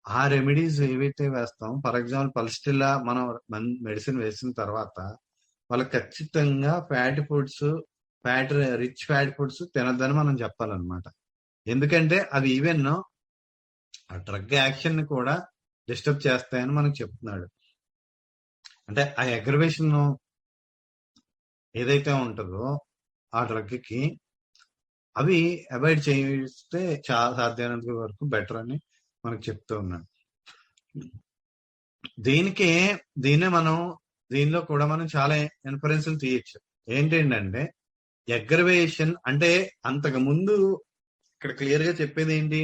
ఆ రెమెడీస్ ఏవైతే వేస్తాం, ఫర్ ఎగ్జాంపుల్ పల్స్టిల్లా మనం మెడిసిన్ వేసిన తర్వాత వాళ్ళకి ఖచ్చితంగా fat foods, rich fat foods తినద్దని మనం చెప్పాలన్నమాట. ఎందుకంటే అది ఈవెన్ ఆ డ్రగ్ యాక్షన్ ని కూడా డిస్టర్బ్ చేస్తాయని మనకు చెప్తున్నాడు. అంటే ఆ అగ్రవేషన్ ఏదైతే ఉంటుందో ఆ డ్రగ్ కి అవి అవాయిడ్ చేస్తే చాలా సాధ్యమైనంత వరకు బెటర్ అని మనకు చెప్తూ ఉన్నాడు. దీన్నే మనం దీనిలో కూడా మనం చాలా ఇన్ఫరెన్స్లు తీయచ్చు. ఏంటంటే అగ్రవేషన్ అంటే అంతకు ముందు ఇక్కడ క్లియర్ గా చెప్పేది ఏంటి,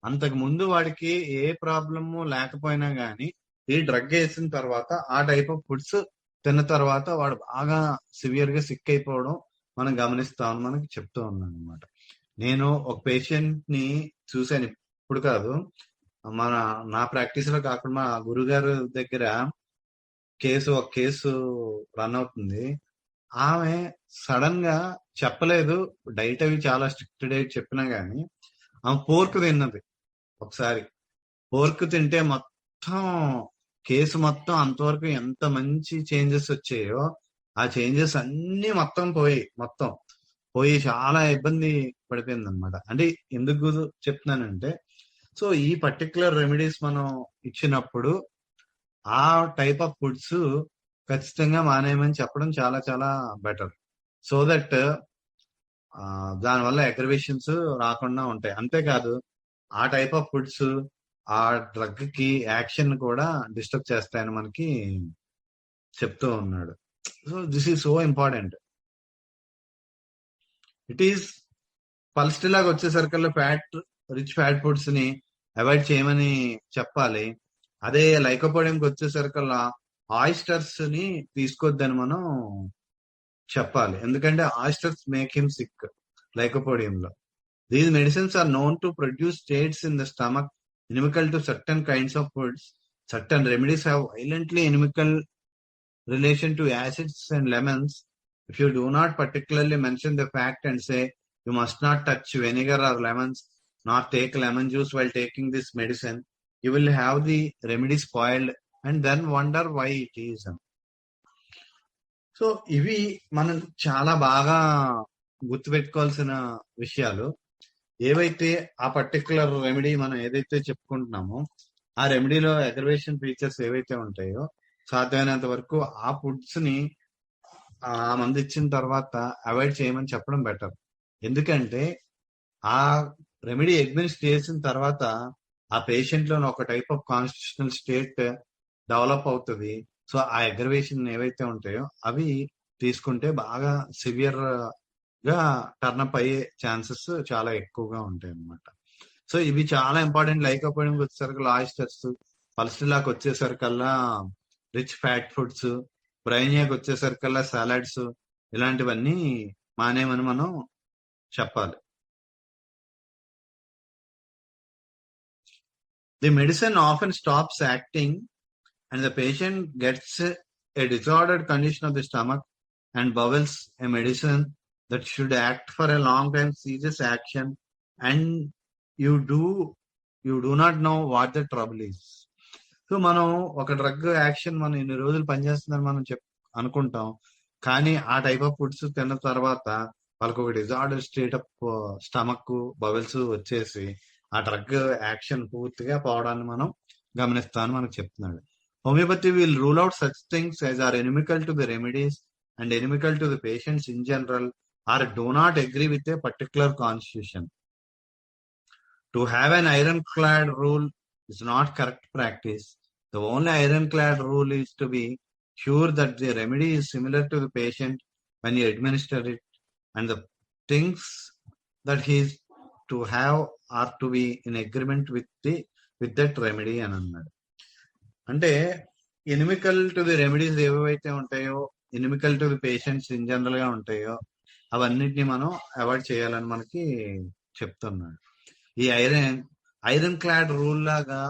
అంతకు ముందు వాడికి ఏ ప్రాబ్లము లేకపోయినా గానీ ఈ డ్రగ్ వేసిన తర్వాత ఆ టైప్ ఆఫ్ ఫుడ్స్ తిన్న తర్వాత వాడు బాగా సివియర్ గా సిక్ అయిపోవడం మనం గమనిస్తామని మనకి చెప్తూ ఉన్నాను అనమాట. నేను ఒక పేషెంట్ ని చూశాను, ఇప్పుడు కాదు, నా ప్రాక్టీస్ లో కాకుండా మా గురుగారు దగ్గర ఒక కేసు రన్ అవుతుంది. ఆమె సడన్ గా చెప్పలేదు, డైట్ అవి చాలా స్ట్రిక్ట్ డైట్ చెప్పినా గానీ ఆమె పోర్క్ తిన్నది. ఒకసారి పోర్క్ తింటే మొత్తం కేసు మొత్తం అంతవరకు ఎంత మంచి చేంజెస్ వచ్చాయో ఆ చేంజెస్ అన్ని మొత్తం పోయి చాలా ఇబ్బంది పడిపోయింది అనమాట. అంటే ఎందుకు చెప్తున్నానంటే, సో ఈ పర్టికులర్ రెమెడీస్ మనం ఇచ్చినప్పుడు ఆ టైప్ ఆఫ్ ఫుడ్స్ ఖచ్చితంగా మానేయమని చెప్పడం చాలా చాలా బెటర్. సో దట్ దానివల్ల అగ్రవేషన్స్ రాకుండా ఉంటాయి. అంతేకాదు ఆ టైప్ ఆఫ్ ఫుడ్స్ ఆ డ్రగ్ కి యాక్షన్ కూడా డిస్టర్బ్ చేస్తాయని మనకి చెప్తూ ఉన్నాడు. So this is so important. It is pulsed లాగా వచ్చేసరికల్లా రిచ్ ఫ్యాట్ ఫుడ్స్ ని అవాయిడ్ చేయమని చెప్పాలి. అదే లైకోపోడియంకి వచ్చేసరికల్లా ఆయిస్టర్స్ ని తీసుకోవద్దని మనం చెప్పాలి. ఎందుకంటే ఆయిస్టర్స్ మేక్ హిమ్ సిక్. లైకోపోడియంలో these medicines are known to produce states in the stomach inimical to certain kinds of foods. Certain remedies have violently inimical relation to acids and lemons. If you do not particularly mention the fact and say you must not touch vinegar or lemons, nor take lemon juice while taking this medicine, you will have the remedy spoiled and then wonder why it is. So ఇవి మనం చాలా బాగా గుర్తుపెట్టుకోవాల్సిన విషయాలు. ఏవైతే ఆ పర్టికులర్ రెమెడీ మనం ఏదైతే చెప్పుకుంటున్నామో ఆ రెమెడీలో అగ్రవేషన్ ఫీచర్స్ ఏవైతే ఉంటాయో సాధ్యమైనంత వరకు ఆ ఫుడ్స్ ని ఆ మందు ఇచ్చిన తర్వాత అవాయిడ్ చేయమని చెప్పడం బెటర్. ఎందుకంటే ఆ రెమెడీ అడ్మినిస్ట్రేట్ చేసిన తర్వాత ఆ పేషెంట్ లో ఒక type of constitutional state develop అవుతుంది. సో ఆ అగ్రవేషన్ ఏవైతే ఉంటాయో అవి తీసుకుంటే బాగా సివియర్ గా టర్నప్ అయ్యే ఛాన్సెస్ చాలా ఎక్కువగా ఉంటాయి అన్నమాట. సో ఇవి చాలా ఇంపార్టెంట్. లైకోపోడియం వచ్చేసరికి ఆయిస్టర్స్, పల్స్టిలాకి వచ్చేసరికల్లా రిచ్ ఫ్యాట్ ఫుడ్స్, బ్రైనియాకి వచ్చేసరికల్లా సాలడ్స్, ఇలాంటివన్నీ మానేమని మనం చెప్పాలి. The medicine often stops acting and the patient gets a disordered condition of the stomach and bowels. A medicine that should act for a long time ceases action and you do not know what the trouble is. So మనం ఒక డ్రగ్ యాక్షన్ మనం ఇన్ని రోజులు పనిచేస్తుందని మనం అనుకుంటాం, కానీ ఆ టైప్ ఆఫ్ ఫుడ్స్ తిన్న తర్వాత వాళ్ళకి ఒక డిజార్డర్ స్టేట్ ఆఫ్ స్టమక్ బవెల్స్ వచ్చేసి ఆ డ్రగ్ యాక్షన్ పూర్తిగా పోవడాన్ని మనం గమనిస్తామని మనకు చెప్తున్నాడు. Homeopathy will rule out such things as are inimical to the remedies and inimical to the patients in general or do not agree with a particular constitution. To have an ironclad rule is not correct practice. The only ironclad rule is to be sure that the remedy is similar to the patient when you administer it and the things that he is to have are to be in agreement with that remedy అని అన్నాడు. అంటే ఇనిమికల్ టు ది రెమెడీస్ ఏవైతే ఉంటాయో, inimical to the patients in general గా ఉంటాయో అవన్నిటిని మనం అవాయిడ్ చేయాలని మనకి చెప్తున్నాడు. ఈ ఐరన్ క్లాడ్ రూల్ లాగా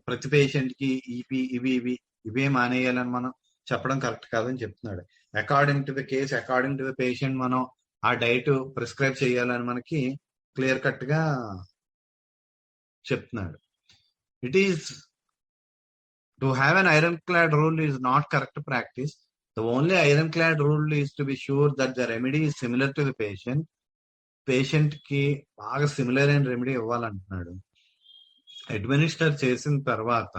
ప్రతి పేషెంట్ కి ఇవే మానేయాలని మనం చెప్పడం కరెక్ట్ కాదని చెప్తున్నాడు. According to the case, according to the patient మనం ఆ డైట్ ప్రిస్క్రైబ్ చేయాలని మనకి క్లియర్ కట్ గా చెప్తున్నాడు. It is to have an ironclad rule is not correct practice. The only ironclad rule is to be sure that the remedy is similar to the patient. Patient కి బాగా సిమిలర్ అయిన రెమెడీ ఇవ్వాలంటున్నాడు. అడ్మినిస్టర్ చేసిన తర్వాత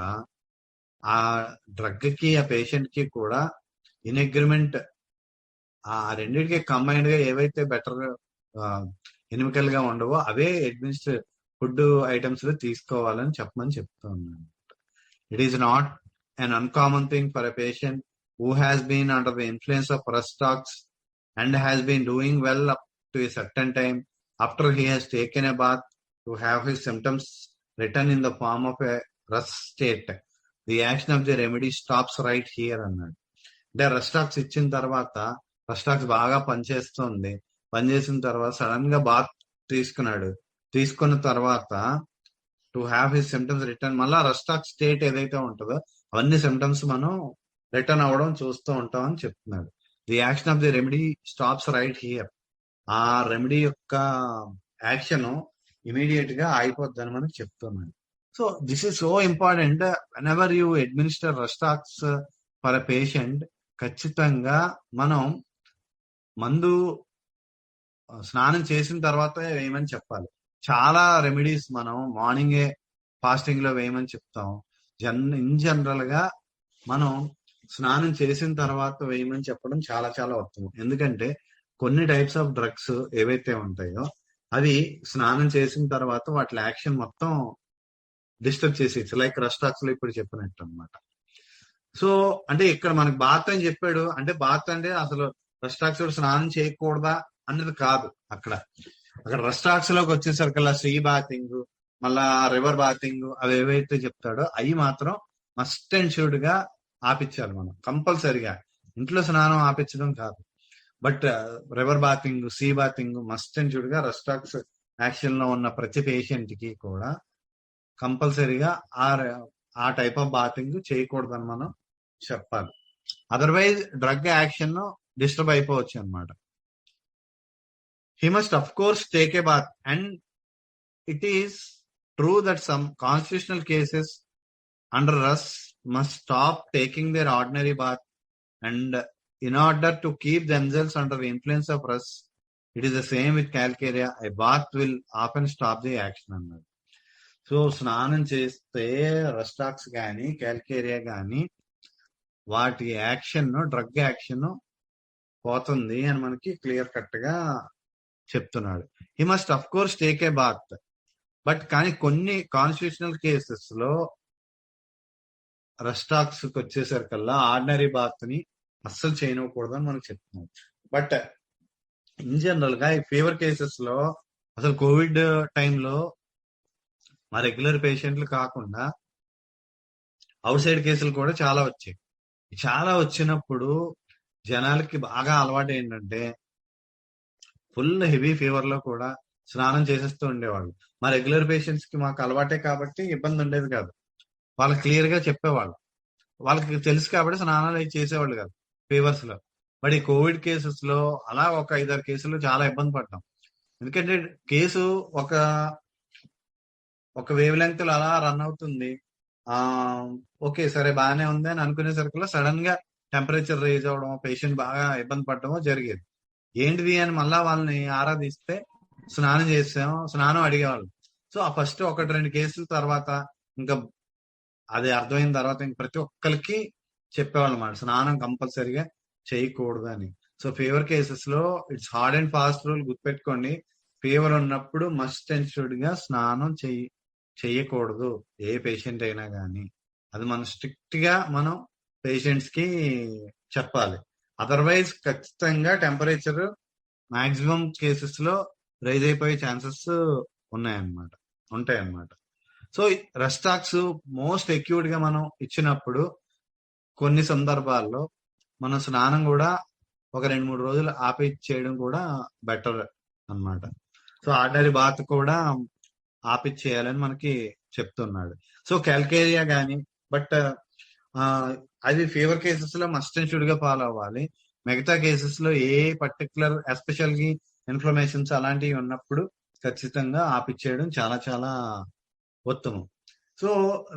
ఆ డ్రగ్ కి ఆ పేషెంట్ కి కూడా ఇన్ అగ్రిమెంట్ ఆ రెండింటికి కంబైన్డ్ గా ఏవైతే బెటర్ ఎనిమికల్ గా ఉండవో అవే అడ్మినిస్టర్ ఫుడ్ ఐటమ్స్ లో తీసుకోవాలని చెప్పమని చెప్తూ ఉన్నాను. It is not an uncommon thing for a patient who has been under the influence of rust stocks and has been doing well up to a certain time after he has taken a bath to have his symptoms written in the form of a rust state. The action of the remedy stops right here అన్నాడు. అంటే రస్టాక్స్ ఇచ్చిన తర్వాత రస్టాక్స్ బాగా పనిచేస్తుంది. పనిచేసిన తర్వాత సడన్ గా బాత్ తీసుకున్నాడు. తీసుకున్న తర్వాత to have his symptoms return, మళ్ళా రస్టాక్ స్టేట్ ఏదైతే ఉంటుందో అవన్నీ సిమ్టమ్స్ మనం రిటర్న్ అవ్వడం చూస్తూ ఉంటాం అని చెప్తున్నాడు. The action of the remedy stops right here. ఆ రెమెడీ యొక్క యాక్షన్ ఇమీడియట్ గా అయిపోద్ది అని మనకి చెప్తున్నాడు. So this is so important. When ever you administer rhus tox for a patient, ఖచ్చితంగా మనం మందు స్నానం చేసిన తర్వాత వేయమని చెప్పాలి. చాలా రెమెడీస్ మనం మార్నింగే ఫాస్టింగ్ లో వేయమని చెప్తాం. ఇన్ జనరల్ గా మనం స్నానం చేసిన తర్వాత వేయమని చెప్పడం చాలా చాలా ఉత్తమం. ఎందుకంటే కొన్ని టైప్స్ ఆఫ్ డ్రగ్స్ ఏవైతే ఉంటాయో అవి స్నానం చేసిన తర్వాత వాటి యాక్షన్ మొత్తం డిస్టర్బ్ చేసేయచ్చు. లైక్ రస్టాక్స్ లో ఇప్పుడు చెప్పినట్టు అనమాట. సో అంటే ఇక్కడ మనకి బాత్ అని చెప్పాడు, అంటే బాత్ అంటే అసలు రస్టాక్స్ స్నానం చేయకూడదా అన్నది కాదు. అక్కడ రస్టాక్స్ లోకి వచ్చేసరికల్లా సీ బాతింగ్, మళ్ళా రివర్ బాతింగ్ అవి ఏవైతే చెప్తాడో అవి మాత్రం మస్ట్ అండ్ షుడ్ గా ఆపించాలి మనం కంపల్సరిగా. ఇంట్లో స్నానం ఆపించడం కాదు, but river bathing, sea bathing must and should గా రస్టాక్స్ యాక్షన్ లో ఉన్న ప్రతి పేషెంట్ కి కూడా కంపల్సరీగా ఆ టైప్ ఆఫ్ బాతింగ్ చేయకూడదని మనం చెప్పాలి. అదర్వైజ్ డ్రగ్ యాక్షన్ డిస్టర్బ్ అయిపోవచ్చు అనమాట. He must of course take a bath, and it is true that some constitutional cases under us must stop taking their ordinary bath, and in order to keep themselves under the influence of rust, it is the same with calcarea. A bath will often stop the action అన్నాడు. సో స్నానం చేస్తే రస్టాక్స్ కానీ క్యాల్కేరియా కానీ వాటి యాక్షన్, డ్రగ్ యాక్షన్ పోతుంది అని మనకి క్లియర్ కట్ గా చెప్తున్నాడు. He must of course take a bath, but కానీ కొన్ని కాన్స్టిట్యూషనల్ కేసెస్ లో రస్టాక్స్ వచ్చేసరికల్లా ఆర్డినరీ బాత్ ని అస్సలు చేయనివ్వకూడదని మనకు చెప్తున్నాడు. బట్ ఇన్ జనరల్ గా ఈ ఫీవర్ కేసెస్ లో అసలు కోవిడ్ టైంలో మా రెగ్యులర్ పేషెంట్లు కాకుండా అవుట్ సైడ్ కేసులు కూడా చాలా వచ్చాయి. చాలా వచ్చినప్పుడు జనాలకి బాగా అలవాటు ఏంటంటే ఫుల్ హెవీ ఫీవర్ లో కూడా స్నానం చేసేస్తూ ఉండేవాళ్ళు. మా రెగ్యులర్ పేషెంట్స్ కి మాకు అలవాటే కాబట్టి ఇబ్బంది ఉండేది కాదు. వాళ్ళకి క్లియర్ గా చెప్పేవాళ్ళు, వాళ్ళకి తెలుసు కాబట్టి స్నానాలు చేసేవాళ్ళు కాదు ఫీవర్స్ లో. బట్ ఈ కోవిడ్ కేసెస్ లో అలా ఒక 5-6 కేసులు చాలా ఇబ్బంది పడ్డాం. ఎందుకంటే కేసు ఒక వేవ్ లెంగ్త్ లో అలా రన్ అవుతుంది. ఓకే సరే బాగానే ఉంది అని అనుకునేసరికి సడన్ గా టెంపరేచర్ రైజ్ అవడం, పేషెంట్ బాగా ఇబ్బంది పడడమో జరిగేది. ఏంటిది అని మళ్ళా వాళ్ళని ఆరాధిస్తే స్నానం చేసాము, స్నానం అడిగేవాళ్ళు. సో ఆ ఫస్ట్ 1-2 కేసుల తర్వాత ఇంకా అది అర్థమైన తర్వాత ఇంక ప్రతి ఒక్కరికి చెప్పేవాళ్ళు అన్నమాట స్నానం కంపల్సరిగా చేయకూడదు అని. సో ఫీవర్ కేసెస్ లో it's hard and fast rule గుర్తుపెట్టుకోండి. ఫీవర్ ఉన్నప్పుడు మస్ట్ అండ్ షుడ్ గా స్నానం చెయ్యకూడదు ఏ పేషెంట్ అయినా కానీ. అది మనం స్ట్రిక్ట్ గా మనం పేషెంట్స్ కి చెప్పాలి. అదర్వైజ్ ఖచ్చితంగా టెంపరేచర్ మాక్సిమం కేసెస్ లో రైజ్ అయిపోయే ఛాన్సెస్ ఉంటాయన్నమాట. సో రస్టాక్స్ మోస్ట్ అక్యూట్ గా మనం ఇచ్చినప్పుడు కొన్ని సందర్భాల్లో మనం స్నానం కూడా ఒక 2-3 రోజులు ఆపి చేయడం కూడా బెటర్ అన్నమాట. సో ఆర్డినరీ బాత్ కూడా ఆపిచ్చేయాలని మనకి చెప్తున్నాడు. సో క్యాల్కేరియా కానీ, బట్ అది ఫీవర్ కేసెస్ లో మస్ట్ అండ్ షుడ్ గా ఫాలో అవ్వాలి. మిగతా కేసెస్ లో ఏ పర్టికులర్ ఎస్పెషల్ గా ఇన్ఫ్లమేషన్స్ అలాంటివి ఉన్నప్పుడు ఖచ్చితంగా ఆపిచ్చేయడం చాలా చాలా ఉత్తమం. సో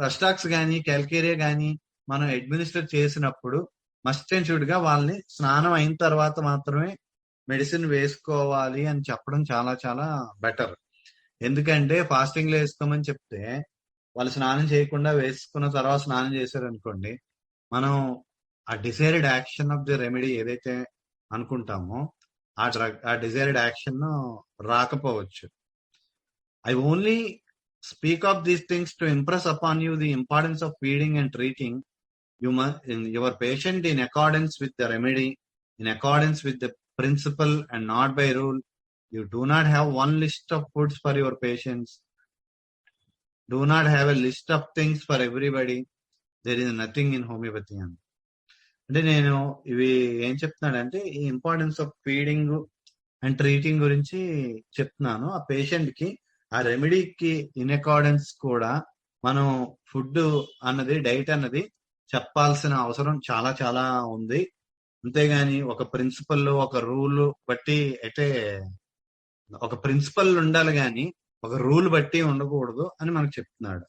రస్టాక్స్ కానీ క్యాల్కేరియా కానీ మనం అడ్మినిస్టర్ చేసినప్పుడు మస్ట్ అండ్ షుడ్ గా వాళ్ళని స్నానం అయిన తర్వాత మాత్రమే మెడిసిన్ వేసుకోవాలి అని చెప్పడం చాలా చాలా బెటర్. ఎందుకంటే ఫాస్టింగ్ లో వేసుకోమని చెప్తే వాళ్ళు స్నానం చేయకుండా వేసుకున్న తర్వాత స్నానం చేశారనుకోండి, మనం ఆ desired action of the remedy ఏదైతే అనుకుంటామో ఆ డిసైర్డ్ యాక్షన్ రాకపోవచ్చు. I only speak of these things to impress upon you the importance of feeding and treating your patient in accordance with the remedy, in accordance with the principle and not by rule. You do not have one list of foods for your patients. Do not have a list of things for everybody. There is nothing in homeopathy. అంటే నేను ఇవి ఏం చెప్తున్నానంటే ఈ importance of feeding and treating గురించి చెప్తున్నాను. ఆ పేషెంట్ కి ఆ రెమెడీకి ఇన్ అకార్డెన్స్ కూడా మనం ఫుడ్ అన్నది డైట్ అన్నది చెప్పాల్సిన అవసరం చాలా చాలా ఉంది. అంతేగాని ఒక ప్రిన్సిపల్ ఒక రూల్ బట్టి అయితే ఒక ప్రిన్సిపల్ ఉండాలి గాని ఒక రూల్ బట్టి ఉండకూడదు అని మనకు చెప్తున్నాడు.